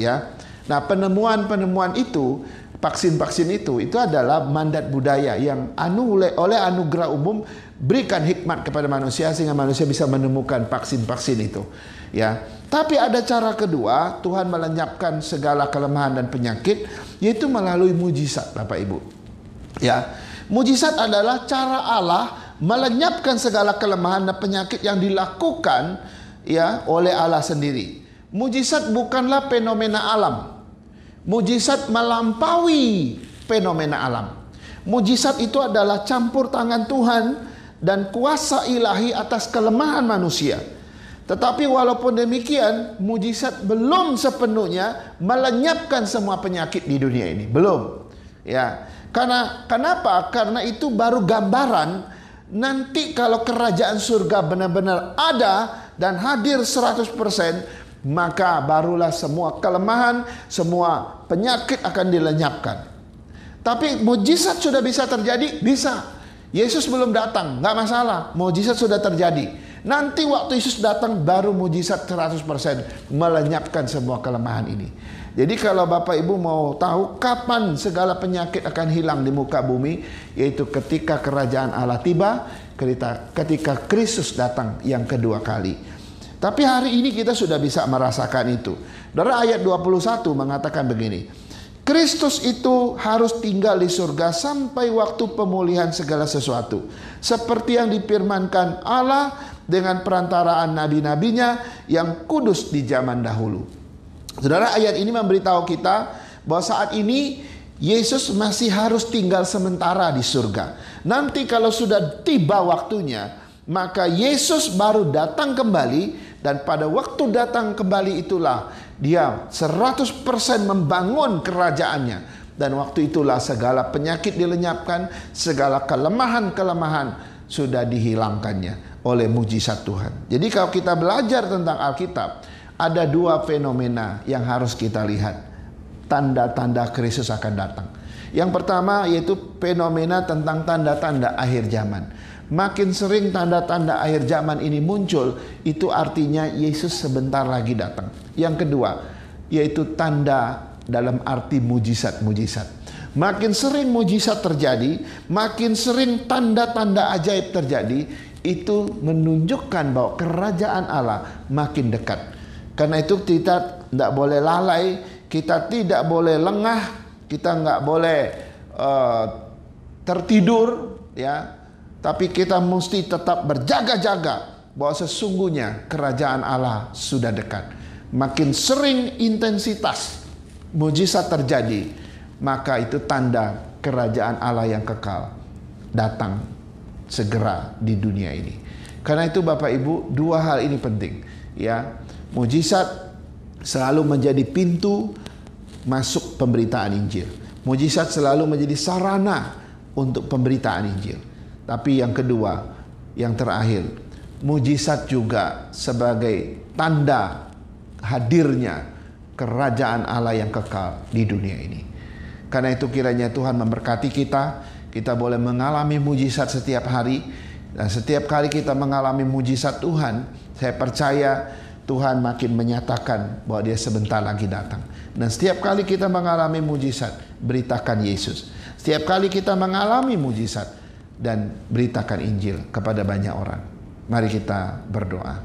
ya. Nah, penemuan itu, vaksin-vaksin itu adalah mandat budaya yang oleh anugerah umum berikan hikmat kepada manusia, sehingga manusia bisa menemukan vaksin-vaksin itu, ya. Tapi ada cara kedua, Tuhan melenyapkan segala kelemahan dan penyakit, yaitu melalui mujizat, Bapak Ibu. Ya, mujizat adalah cara Allah melenyapkan segala kelemahan dan penyakit yang dilakukan, ya, oleh Allah sendiri. Mujizat bukanlah fenomena alam. Mujizat melampaui fenomena alam. Mujizat itu adalah campur tangan Tuhan dan kuasa ilahi atas kelemahan manusia. Tetapi walaupun demikian, mujizat belum sepenuhnya melenyapkan semua penyakit di dunia ini. Belum. Ya. Kenapa? Karena itu baru gambaran. Nanti kalau kerajaan surga benar-benar ada dan hadir 100%, maka barulah semua kelemahan, semua penyakit akan dilenyapkan. Tapi mujizat sudah bisa terjadi? Bisa. Yesus belum datang, nggak masalah. Mujizat sudah terjadi. Nanti waktu Yesus datang baru mujizat 100% melenyapkan semua kelemahan ini. Jadi kalau Bapak Ibu mau tahu kapan segala penyakit akan hilang di muka bumi, yaitu ketika kerajaan Allah tiba, ketika Kristus datang yang kedua kali. Tapi hari ini kita sudah bisa merasakan itu. Dari ayat 21 mengatakan begini, Kristus itu harus tinggal di surga sampai waktu pemulihan segala sesuatu, seperti yang difirmankan Allah dengan perantaraan nabi-nabinya yang kudus di zaman dahulu. Saudara, ayat ini memberitahu kita bahwa saat ini Yesus masih harus tinggal sementara di surga. Nanti kalau sudah tiba waktunya, maka Yesus baru datang kembali, dan pada waktu datang kembali itulah dia 100% membangun kerajaannya, dan waktu itulah segala penyakit dilenyapkan, segala kelemahan-kelemahan sudah dihilangkannya oleh mujizat Tuhan. Jadi kalau kita belajar tentang Alkitab, ada dua fenomena yang harus kita lihat. Tanda-tanda Kristus akan datang. Yang pertama yaitu fenomena tentang tanda-tanda akhir zaman. Makin sering tanda-tanda akhir zaman ini muncul, itu artinya Yesus sebentar lagi datang. Yang kedua yaitu tanda dalam arti mujizat-mujizat. Makin sering mujizat terjadi, makin sering tanda-tanda ajaib terjadi, itu menunjukkan bahwa kerajaan Allah makin dekat. Karena itu kita tidak boleh lalai, kita tidak boleh lengah, kita nggak boleh tertidur, ya. Tapi kita mesti tetap berjaga-jaga bahwa sesungguhnya kerajaan Allah sudah dekat. Makin sering intensitas mujizat terjadi, maka itu tanda kerajaan Allah yang kekal datang segera di dunia ini. Karena itu Bapak Ibu, dua hal ini penting, ya. Mujizat selalu menjadi pintu masuk pemberitaan Injil. Mujizat selalu menjadi sarana untuk pemberitaan Injil. Tapi yang kedua, yang terakhir, mujizat juga sebagai tanda hadirnya kerajaan Allah yang kekal di dunia ini. Karena itu kiranya Tuhan memberkati kita. Kita boleh mengalami mujizat setiap hari, dan setiap kali kita mengalami mujizat Tuhan, saya percaya Tuhan makin menyatakan bahwa dia sebentar lagi datang. Dan setiap kali kita mengalami mujizat, beritakan Yesus. Setiap kali kita mengalami mujizat, dan beritakan Injil kepada banyak orang. Mari kita berdoa.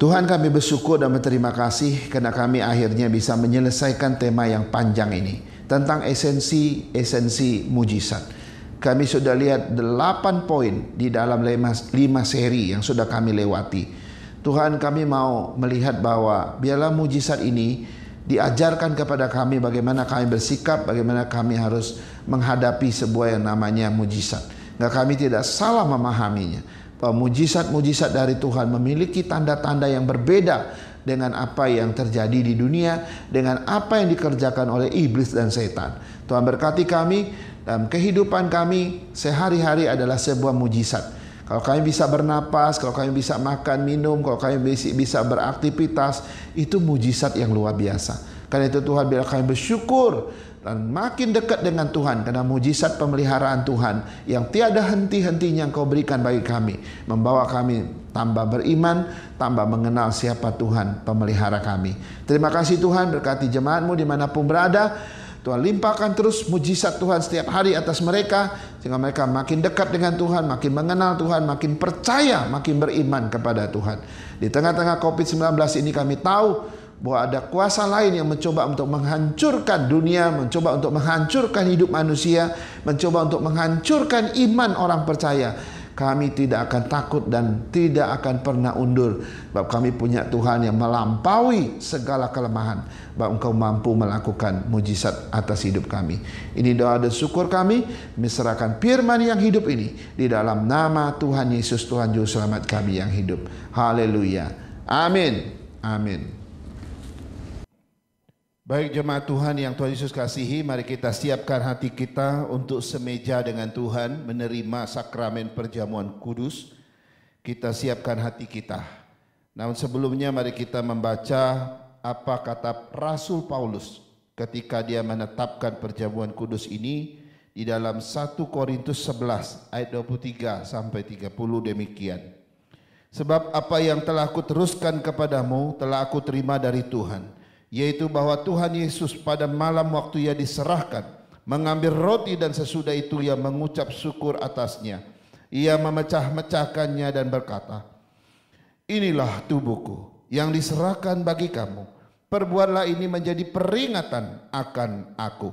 Tuhan, kami bersyukur dan berterima kasih karena kami akhirnya bisa menyelesaikan tema yang panjang ini tentang esensi mujizat. Kami sudah lihat 8 poin di dalam 5 seri yang sudah kami lewati. Tuhan, kami mau melihat bahwa biarlah mujizat ini diajarkan kepada kami bagaimana kami bersikap, bagaimana kami harus menghadapi sebuah yang namanya mujizat. Nggak, kami tidak salah memahaminya, bahwa mujizat-mujizat dari Tuhan memiliki tanda-tanda yang berbeda dengan apa yang terjadi di dunia, dengan apa yang dikerjakan oleh iblis dan setan. Tuhan berkati kami, dalam kehidupan kami sehari-hari adalah sebuah mujizat. Kalau kami bisa bernapas, kalau kami bisa makan, minum, kalau kami bisa beraktivitas, itu mujizat yang luar biasa. Karena itu Tuhan, biar kami bersyukur dan makin dekat dengan Tuhan, karena mujizat pemeliharaan Tuhan yang tiada henti-hentinya Engkau berikan bagi kami, membawa kami tambah beriman, tambah mengenal siapa Tuhan pemelihara kami. Terima kasih Tuhan, berkati jemaat-Mu dimanapun berada. Tuhan limpahkan terus mujizat Tuhan setiap hari atas mereka, sehingga mereka makin dekat dengan Tuhan, makin mengenal Tuhan, makin percaya, makin beriman kepada Tuhan. Di tengah-tengah COVID-19 ini kami tahu bahwa ada kuasa lain yang mencoba untuk menghancurkan dunia, mencoba untuk menghancurkan hidup manusia, mencoba untuk menghancurkan iman orang percaya. Kami tidak akan takut dan tidak akan pernah undur, sebab kami punya Tuhan yang melampaui segala kelemahan, bahwa Engkau mampu melakukan mujizat atas hidup kami. Ini doa dan syukur kami, menyerahkan firman yang hidup ini di dalam nama Tuhan Yesus, Tuhan Juru Selamat kami yang hidup. Haleluya. Amin. Amin. Baik jemaat Tuhan yang Tuhan Yesus kasihi, mari kita siapkan hati kita untuk semeja dengan Tuhan, menerima sakramen perjamuan kudus. Kita siapkan hati kita. Namun sebelumnya mari kita membaca apa kata Rasul Paulus ketika dia menetapkan perjamuan kudus ini di dalam 1 Korintus 11 ayat 23 sampai 30 demikian. Sebab apa yang telah aku teruskan kepadamu telah aku terima dari Tuhan, yaitu bahwa Tuhan Yesus pada malam waktu ia diserahkan mengambil roti, dan sesudah itu ia mengucap syukur atasnya. Ia memecah-mecahkannya dan berkata, "Inilah tubuhku yang diserahkan bagi kamu. Perbuatlah ini menjadi peringatan akan aku."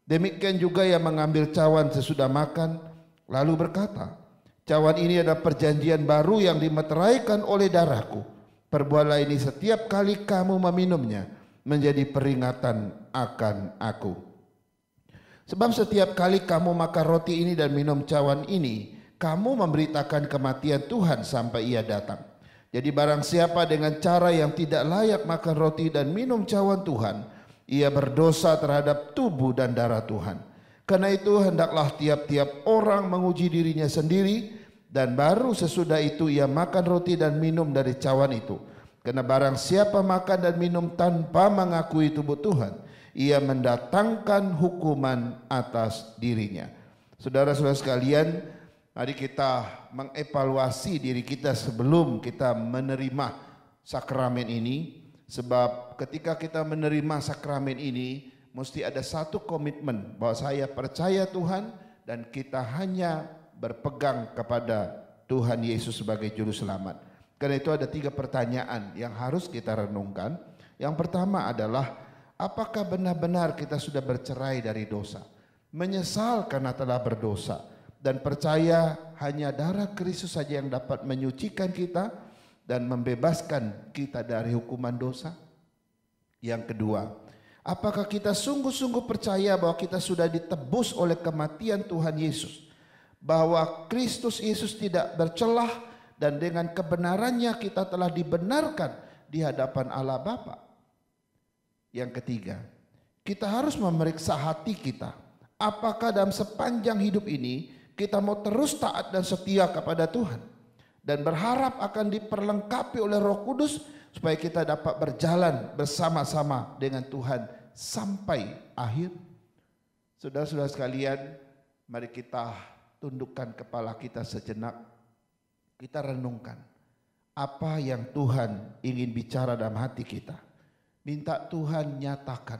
Demikian juga ia mengambil cawan sesudah makan, lalu berkata, "Cawan ini adalah perjanjian baru yang dimeteraikan oleh darahku. Perbuatlah ini setiap kali kamu meminumnya, menjadi peringatan akan aku. Sebab setiap kali kamu makan roti ini dan minum cawan ini, kamu memberitakan kematian Tuhan sampai ia datang. Jadi barang siapa dengan cara yang tidak layak makan roti dan minum cawan Tuhan, ia berdosa terhadap tubuh dan darah Tuhan. Karena itu hendaklah tiap-tiap orang menguji dirinya sendiri, dan baru sesudah itu ia makan roti dan minum dari cawan itu. Karena barang siapa makan dan minum tanpa mengakui tubuh Tuhan, ia mendatangkan hukuman atas dirinya. Saudara-saudara sekalian, mari kita mengevaluasi diri kita sebelum kita menerima sakramen ini. Sebab ketika kita menerima sakramen ini, mesti ada satu komitmen bahwa saya percaya Tuhan dan kita hanya berpegang kepada Tuhan Yesus sebagai juru selamat. Karena itu ada 3 pertanyaan yang harus kita renungkan. Yang pertama adalah, apakah benar-benar kita sudah bercerai dari dosa, menyesal karena telah berdosa, dan percaya hanya darah Kristus saja yang dapat menyucikan kita dan membebaskan kita dari hukuman dosa? Yang kedua, apakah kita sungguh-sungguh percaya bahwa kita sudah ditebus oleh kematian Tuhan Yesus, bahwa Kristus Yesus tidak bercelah dan dengan kebenarannya kita telah dibenarkan di hadapan Allah Bapa? Yang ketiga, kita harus memeriksa hati kita. Apakah dalam sepanjang hidup ini kita mau terus taat dan setia kepada Tuhan dan berharap akan diperlengkapi oleh Roh Kudus supaya kita dapat berjalan bersama-sama dengan Tuhan sampai akhir? Saudara-saudara sekalian, mari kita tundukkan kepala kita sejenak. Kita renungkan apa yang Tuhan ingin bicara dalam hati kita. Minta Tuhan nyatakan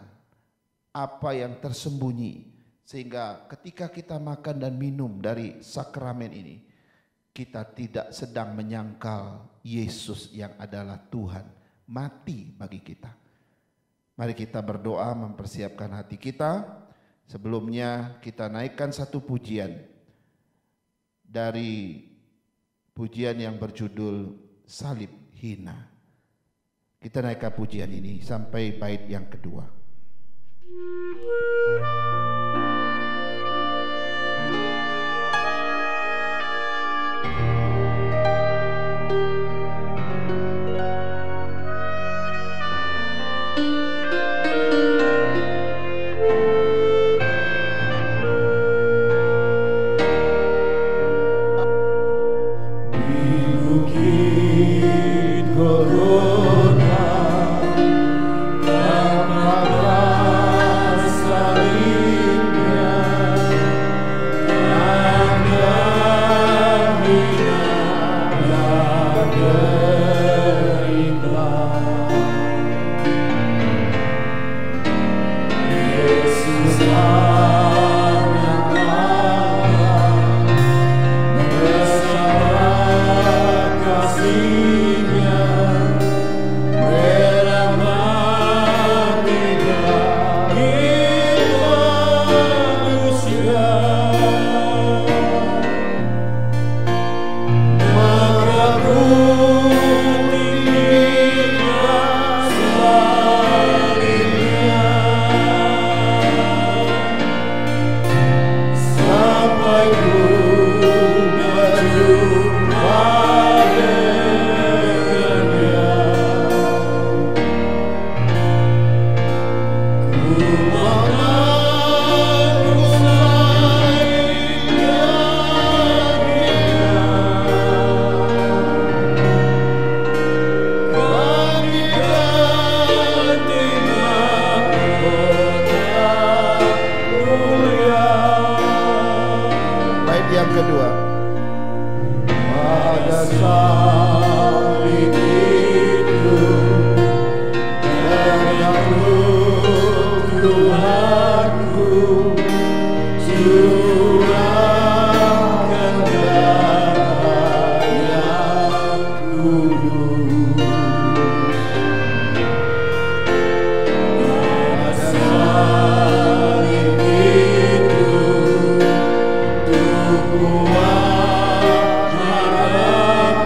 apa yang tersembunyi, sehingga ketika kita makan dan minum dari sakramen ini, kita tidak sedang menyangkal Yesus yang adalah Tuhan mati bagi kita. Mari kita berdoa mempersiapkan hati kita. Sebelumnya kita naikkan satu pujian dari pujian yang berjudul Salib Hina. Kita naikkan pujian ini sampai bait yang kedua.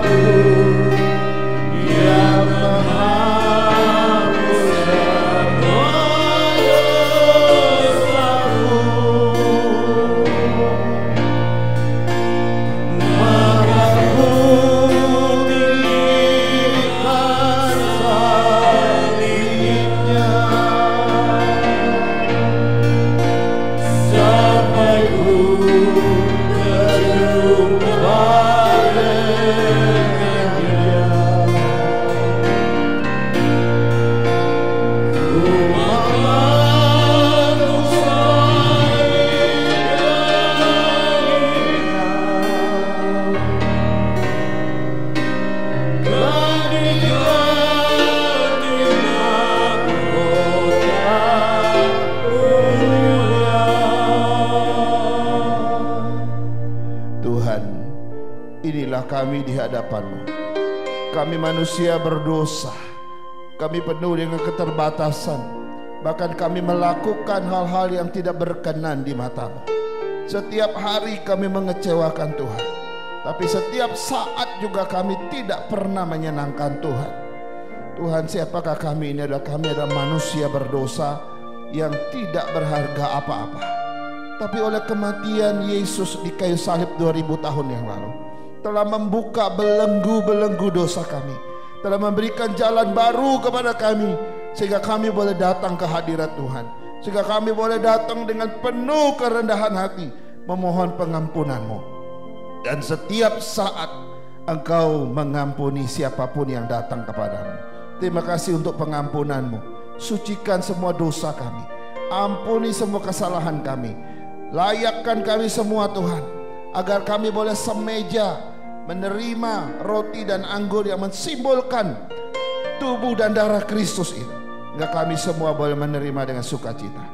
Aku Tuhan, inilah kami di hadapan-Mu. Kami manusia berdosa, kami penuh dengan keterbatasan, bahkan kami melakukan hal-hal yang tidak berkenan di mata-Mu. Setiap hari kami mengecewakan Tuhan, tapi setiap saat juga kami tidak pernah menyenangkan Tuhan. Tuhan, siapakah kami? Kami adalah manusia berdosa yang tidak berharga apa-apa. Tapi oleh kematian Yesus di kayu salib 2000 tahun yang lalu telah membuka belenggu-belenggu dosa kami, telah memberikan jalan baru kepada kami, sehingga kami boleh datang ke hadirat Tuhan, sehingga kami boleh datang dengan penuh kerendahan hati memohon pengampunan-Mu. Dan setiap saat Engkau mengampuni siapapun yang datang kepadamu. Terima kasih untuk pengampunan-Mu. Sucikan semua dosa kami, ampuni semua kesalahan kami, layakkan kami semua Tuhan, agar kami boleh semeja menerima roti dan anggur yang mensimbolkan tubuh dan darah Kristus itu, hingga kami semua boleh menerima dengan sukacita.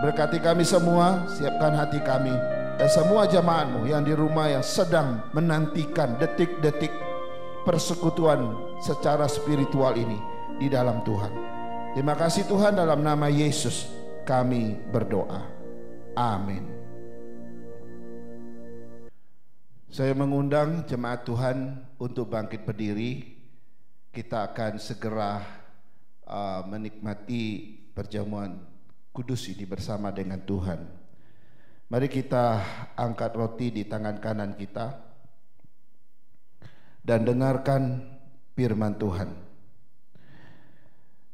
Berkati kami semua, siapkan hati kami dan semua jemaat-Mu yang di rumah yang sedang menantikan detik-detik persekutuan secara spiritual ini di dalam Tuhan. Terima kasih Tuhan, dalam nama Yesus kami berdoa. Amin. Saya mengundang jemaat Tuhan untuk bangkit berdiri. Kita akan segera menikmati perjamuan kudus ini bersama dengan Tuhan. Mari kita angkat roti di tangan kanan kita dan dengarkan firman Tuhan.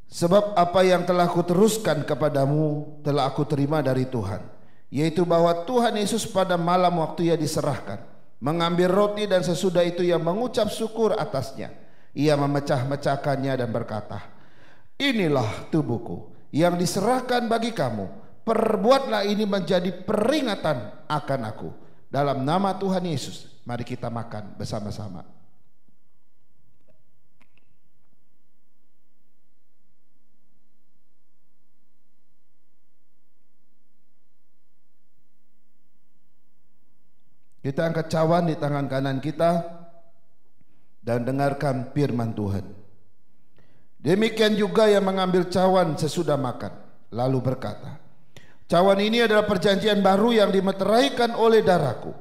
Sebab apa yang telah kuteruskan kepadamu telah aku terima dari Tuhan, yaitu bahwa Tuhan Yesus pada malam waktu Ia diserahkan mengambil roti, dan sesudah itu Ia mengucap syukur atasnya. Ia memecah-mecahkannya dan berkata, inilah tubuhku yang diserahkan bagi kamu. Perbuatlah ini menjadi peringatan akan aku. Dalam nama Tuhan Yesus, mari kita makan bersama-sama. Kita angkat cawan di tangan kanan kita dan dengarkan firman Tuhan. Demikian juga yang mengambil cawan sesudah makan, lalu berkata, cawan ini adalah perjanjian baru yang dimeteraikan oleh darahku.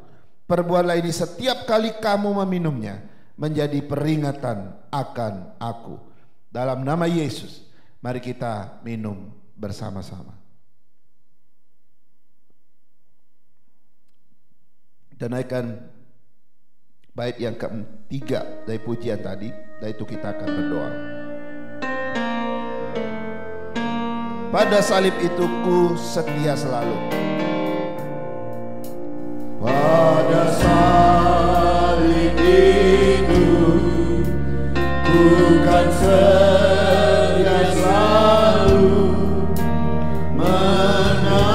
Perbuatlah ini setiap kali kamu meminumnya, menjadi peringatan akan aku. Dalam nama Yesus, mari kita minum bersama-sama. Dan naikkan bait yang ketiga dari pujian tadi, dan itu kita akan berdoa. Pada salib itu ku setia selalu. Pada salib itu ku kan setia selalu, menanggungnya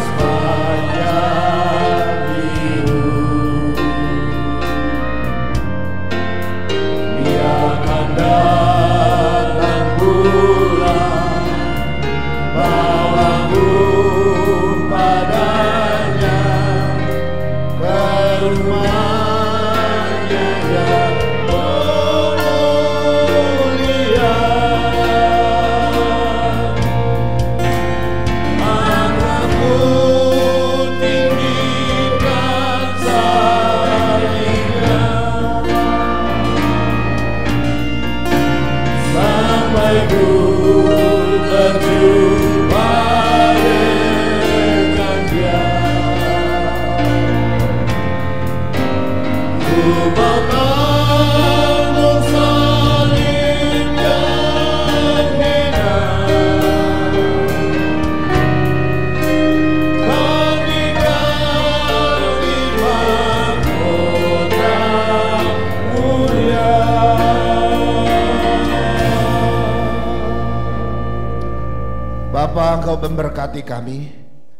sepanjang hidup. Biarkan datang bulan, bawaku padanya, ke rumahnya yang mulia. Aku tinggikan salibnya, sampai ku berjumpa dengan Dia. Ku mau tanggung salib yang hina, kan di mahkota mulia. Bapa, Engkau memberkati kami.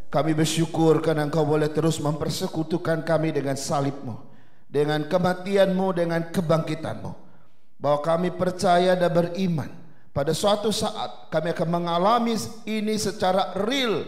Kami bersyukur karena Engkau boleh terus mempersekutukan kami dengan salib-Mu, dengan kematian-Mu, dengan kebangkitan-Mu. Bahwa kami percaya dan beriman pada suatu saat kami akan mengalami ini secara real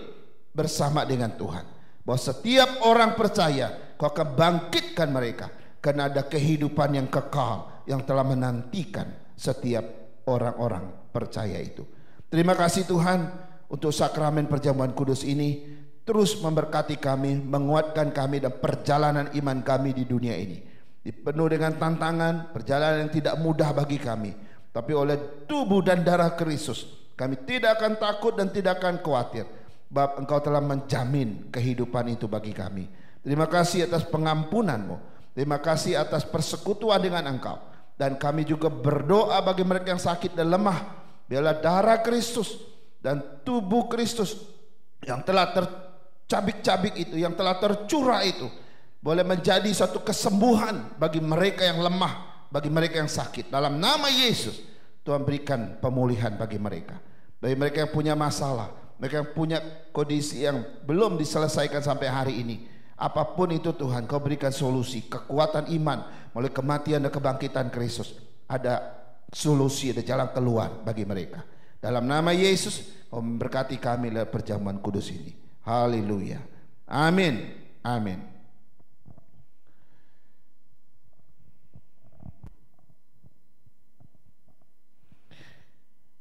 bersama dengan Tuhan. bahwa setiap orang percaya Kau akan bangkitkan mereka, karena ada kehidupan yang kekal yang telah menantikan setiap orang-orang percaya itu. Terima kasih Tuhan untuk sakramen perjamuan kudus ini. Terus memberkati kami, menguatkan kami dan perjalanan iman kami di dunia ini. Dipenuh dengan tantangan, perjalanan yang tidak mudah bagi kami. Tapi oleh tubuh dan darah Kristus, kami tidak akan takut dan tidak akan khawatir. Sebab Engkau telah menjamin kehidupan itu bagi kami. Terima kasih atas pengampunan-Mu. Terima kasih atas persekutuan dengan Engkau. Dan kami juga berdoa bagi mereka yang sakit dan lemah. Biarlah darah Kristus dan tubuh Kristus yang telah tercabik-cabik itu, yang telah tercurah itu, boleh menjadi satu kesembuhan bagi mereka yang lemah, bagi mereka yang sakit. Dalam nama Yesus, Tuhan berikan pemulihan bagi mereka. Bagi mereka yang punya masalah, mereka yang punya kondisi yang belum diselesaikan sampai hari ini, apapun itu Tuhan, Kau berikan solusi, kekuatan iman melalui kematian dan kebangkitan Kristus. Ada solusi, ada jalan keluar bagi mereka. Dalam nama Yesus, Kau memberkati kami lewat perjamuan kudus ini. Haleluya. Amin. Amin.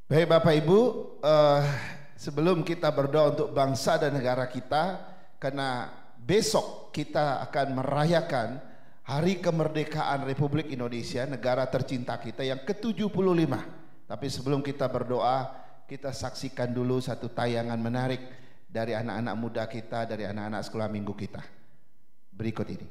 Baik Bapak Ibu, sebelum kita berdoa untuk bangsa dan negara kita, karena besok kita akan merayakan Hari Kemerdekaan Republik Indonesia, negara tercinta kita yang ke-75. Tapi sebelum kita berdoa, kita saksikan dulu satu tayangan menarik dari anak-anak muda kita, dari anak-anak sekolah minggu kita. Berikut ini.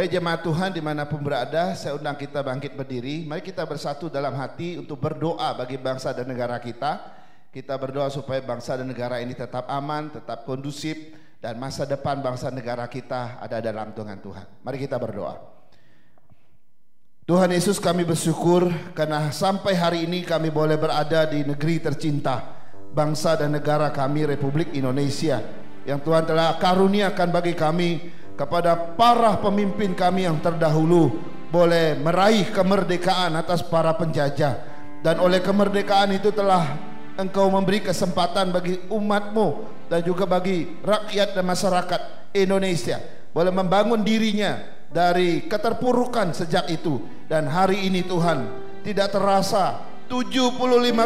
Baik jemaat Tuhan dimanapun berada, saya undang kita bangkit berdiri. Mari kita bersatu dalam hati untuk berdoa bagi bangsa dan negara kita. Kita berdoa supaya bangsa dan negara ini tetap aman, tetap kondusif, dan masa depan bangsa negara kita ada dalam tangan Tuhan. Mari kita berdoa. Tuhan Yesus, kami bersyukur karena sampai hari ini kami boleh berada di negeri tercinta, bangsa dan negara kami, Republik Indonesia, yang Tuhan telah karuniakan bagi kami kepada para pemimpin kami yang terdahulu boleh meraih kemerdekaan atas para penjajah, dan oleh kemerdekaan itu telah Engkau memberi kesempatan bagi umat-Mu dan juga bagi rakyat dan masyarakat Indonesia boleh membangun dirinya dari keterpurukan sejak itu. Dan hari ini Tuhan, tidak terasa 75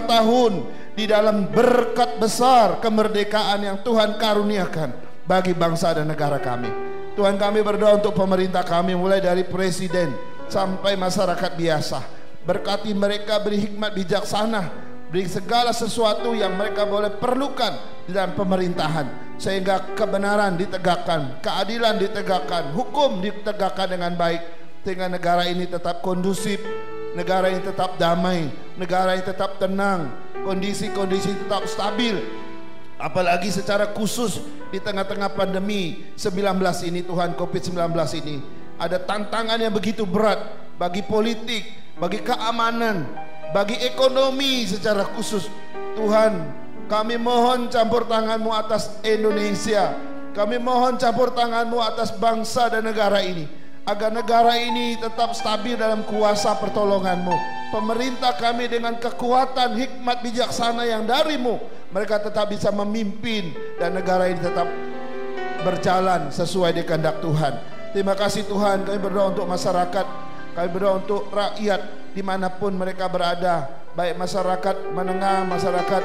tahun di dalam berkat besar kemerdekaan yang Tuhan karuniakan bagi bangsa dan negara kami. Tuhan, kami berdoa untuk pemerintah kami, mulai dari presiden sampai masyarakat biasa. Berkati mereka, beri hikmat bijaksana, beri segala sesuatu yang mereka boleh perlukan di dalam pemerintahan, sehingga kebenaran ditegakkan, keadilan ditegakkan, hukum ditegakkan dengan baik, sehingga negara ini tetap kondusif, negara ini tetap damai, negara ini tetap tenang, kondisi-kondisi tetap stabil. Apalagi secara khusus di tengah-tengah pandemi 19 ini, Tuhan, COVID-19 ini ada tantangan yang begitu berat bagi politik, bagi keamanan, bagi ekonomi secara khusus. Tuhan, kami mohon campur tangan-Mu atas Indonesia. Kami mohon campur tangan-Mu atas bangsa dan negara ini, agar negara ini tetap stabil dalam kuasa pertolongan-Mu. Pemerintah kami dengan kekuatan hikmat bijaksana yang dari-Mu, mereka tetap bisa memimpin dan negara ini tetap berjalan sesuai dengan kehendak Tuhan. Terima kasih Tuhan, kami berdoa untuk masyarakat, kami berdoa untuk rakyat dimanapun mereka berada, baik masyarakat menengah, masyarakat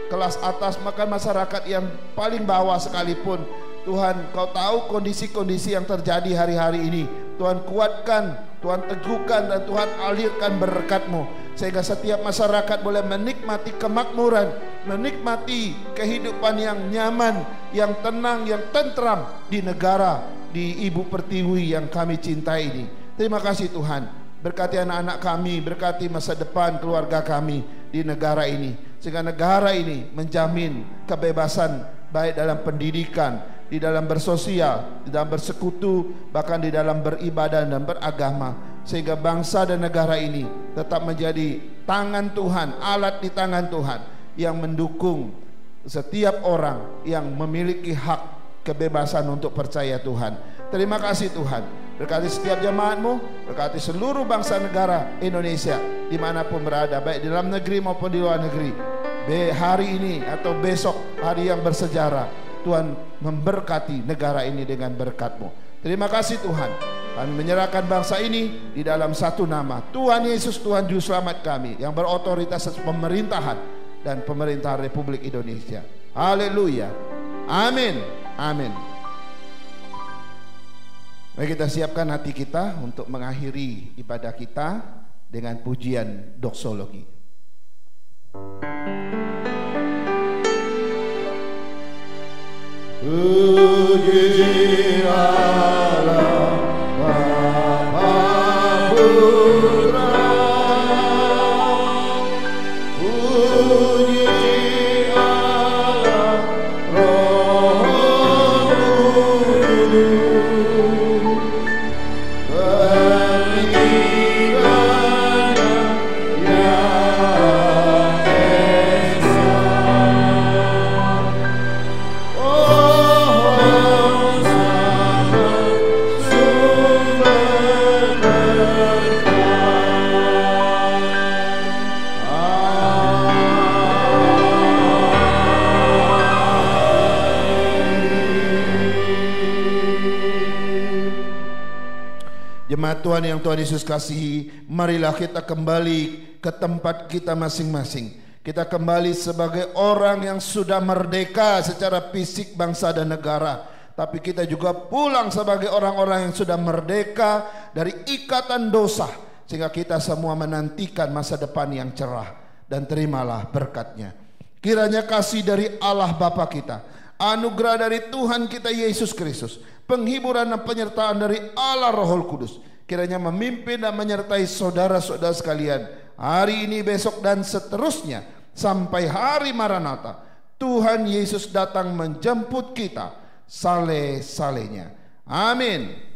kelas atas, bahkan masyarakat yang paling bawah sekalipun. Tuhan, Kau tahu kondisi-kondisi yang terjadi hari-hari ini. Tuhan, kuatkan, Tuhan teguhkan, dan Tuhan alirkan berkat-Mu, sehingga setiap masyarakat boleh menikmati kemakmuran, menikmati kehidupan yang nyaman, yang tenang, yang tentram di negara, di Ibu Pertiwi yang kami cintai ini. Terima kasih Tuhan, berkati anak-anak kami, berkati masa depan keluarga kami di negara ini, sehingga negara ini menjamin kebebasan baik dalam pendidikan, di dalam bersosial, di dalam bersekutu, bahkan di dalam beribadah dan beragama, sehingga bangsa dan negara ini tetap menjadi tangan Tuhan, alat di tangan Tuhan yang mendukung setiap orang yang memiliki hak kebebasan untuk percaya Tuhan. Terima kasih Tuhan, berkati setiap jemaat-Mu, berkati seluruh bangsa negara Indonesia dimanapun berada, baik di dalam negeri maupun di luar negeri. Hari ini atau besok, hari yang bersejarah, Tuhan memberkati negara ini dengan berkat-Mu. Terima kasih Tuhan, kami menyerahkan bangsa ini di dalam satu nama, Tuhan Yesus, Tuhan Juru Selamat kami, yang berotoritas atas pemerintahan dan pemerintahan Republik Indonesia. Haleluya, amin, amin. Mari kita siapkan hati kita untuk mengakhiri ibadah kita dengan pujian doksologi. Puji Allah Bapa Putra, puji Allah Roh Kudus, beribadah yang esa. Jemaat Tuhan yang Tuhan Yesus kasihi, marilah kita kembali ke tempat kita masing-masing. Kita kembali sebagai orang yang sudah merdeka secara fisik bangsa dan negara, tapi kita juga pulang sebagai orang-orang yang sudah merdeka dari ikatan dosa, sehingga kita semua menantikan masa depan yang cerah. Dan terimalah berkat-Nya. Kiranya kasih dari Allah Bapa kita, anugerah dari Tuhan kita Yesus Kristus, penghiburan dan penyertaan dari Allah Roh Kudus, kiranya memimpin dan menyertai saudara-saudara sekalian hari ini, besok, dan seterusnya sampai hari Maranatha. Tuhan Yesus datang menjemput kita saleh-salehnya. Amin.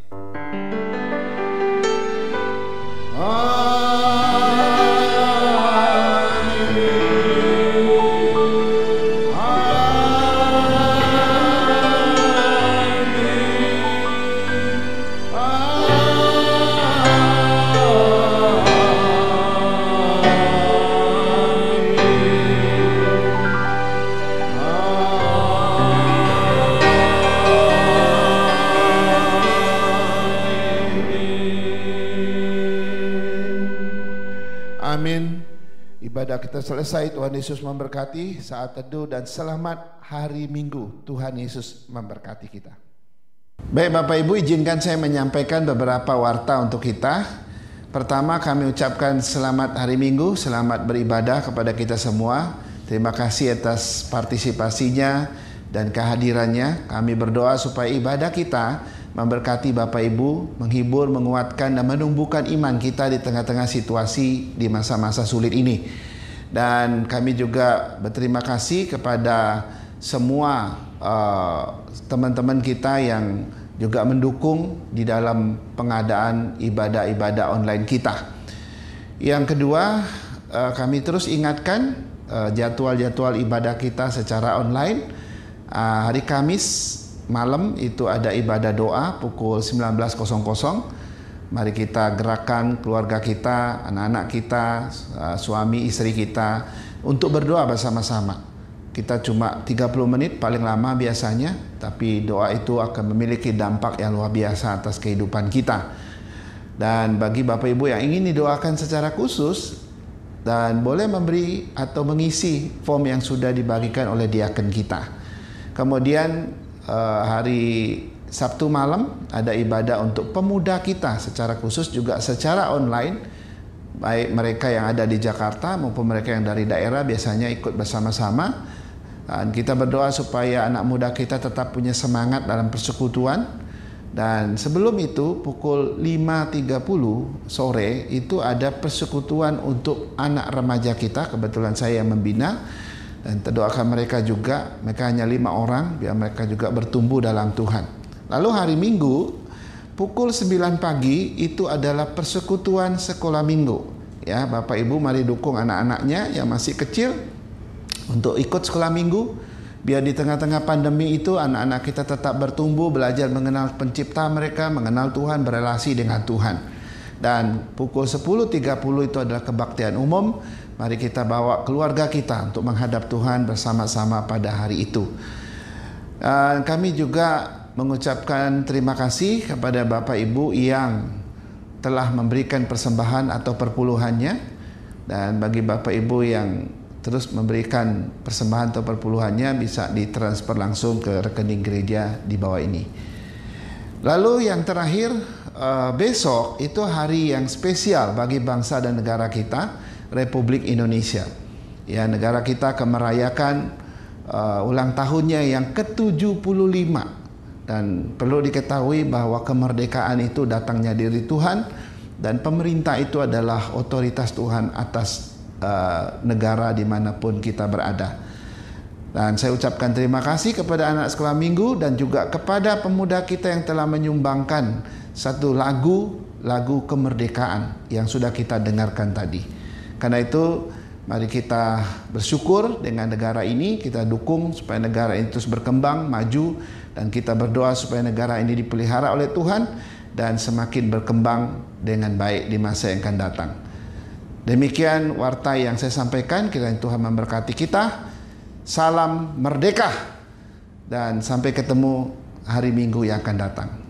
Amin. Ibadah kita selesai. Tuhan Yesus memberkati saat teduh dan selamat hari Minggu. Tuhan Yesus memberkati kita. Baik Bapak Ibu, izinkan saya menyampaikan beberapa warta untuk kita. Pertama, kami ucapkan selamat hari Minggu, selamat beribadah kepada kita semua. Terima kasih atas partisipasinya dan kehadirannya. Kami berdoa supaya ibadah kita memberkati Bapak Ibu, menghibur, menguatkan, dan menumbuhkan iman kita di tengah-tengah situasi di masa-masa sulit ini. Dan kami juga berterima kasih kepada semua teman-teman kita yang juga mendukung di dalam pengadaan ibadah-ibadah online kita. Yang kedua, kami terus ingatkan jadwal-jadwal ibadah kita secara online. Hari Kamis malam itu ada ibadah doa pukul 19.00. Mari kita gerakkan keluarga kita, anak-anak kita, suami istri kita untuk berdoa bersama-sama. Kita cuma 30 menit paling lama biasanya, tapi doa itu akan memiliki dampak yang luar biasa atas kehidupan kita. Dan bagi Bapak Ibu yang ingin didoakan secara khusus, dan boleh memberi atau mengisi form yang sudah dibagikan oleh diaken kita. Kemudian hari Sabtu malam ada ibadah untuk pemuda kita secara khusus juga secara online, baik mereka yang ada di Jakarta maupun mereka yang dari daerah biasanya ikut bersama-sama. Dan kita berdoa supaya anak muda kita tetap punya semangat dalam persekutuan. Dan sebelum itu pukul 5.30 sore itu ada persekutuan untuk anak remaja kita, kebetulan saya yang membina. Dan terdoakan mereka juga, mereka hanya 5 orang, biar mereka juga bertumbuh dalam Tuhan. Lalu hari Minggu, pukul 9 pagi itu adalah persekutuan sekolah minggu. Ya, Bapak Ibu mari dukung anak-anaknya yang masih kecil untuk ikut sekolah minggu. Biar di tengah-tengah pandemi itu anak-anak kita tetap bertumbuh, belajar mengenal pencipta mereka, mengenal Tuhan, berelasi dengan Tuhan. Dan pukul 10.30 itu adalah kebaktian umum. Mari kita bawa keluarga kita untuk menghadap Tuhan bersama-sama pada hari itu. Kami juga mengucapkan terima kasih kepada Bapak Ibu yang telah memberikan persembahan atau perpuluhannya. Dan bagi Bapak Ibu yang terus memberikan persembahan atau perpuluhannya bisa ditransfer langsung ke rekening gereja di bawah ini. Lalu yang terakhir, besok itu hari yang spesial bagi bangsa dan negara kita, Republik Indonesia. Ya, negara kita akan merayakan ulang tahunnya yang ke-75. Dan perlu diketahui bahwa kemerdekaan itu datangnya dari Tuhan, dan pemerintah itu adalah otoritas Tuhan atas negara dimanapun kita berada. Dan saya ucapkan terima kasih kepada anak sekolah minggu dan juga kepada pemuda kita yang telah menyumbangkan satu lagu kemerdekaan yang sudah kita dengarkan tadi. Karena itu mari kita bersyukur dengan negara ini, kita dukung supaya negara ini terus berkembang, maju, dan kita berdoa supaya negara ini dipelihara oleh Tuhan dan semakin berkembang dengan baik di masa yang akan datang. Demikian warta yang saya sampaikan, kiranya Tuhan memberkati kita. Salam merdeka dan sampai ketemu hari Minggu yang akan datang.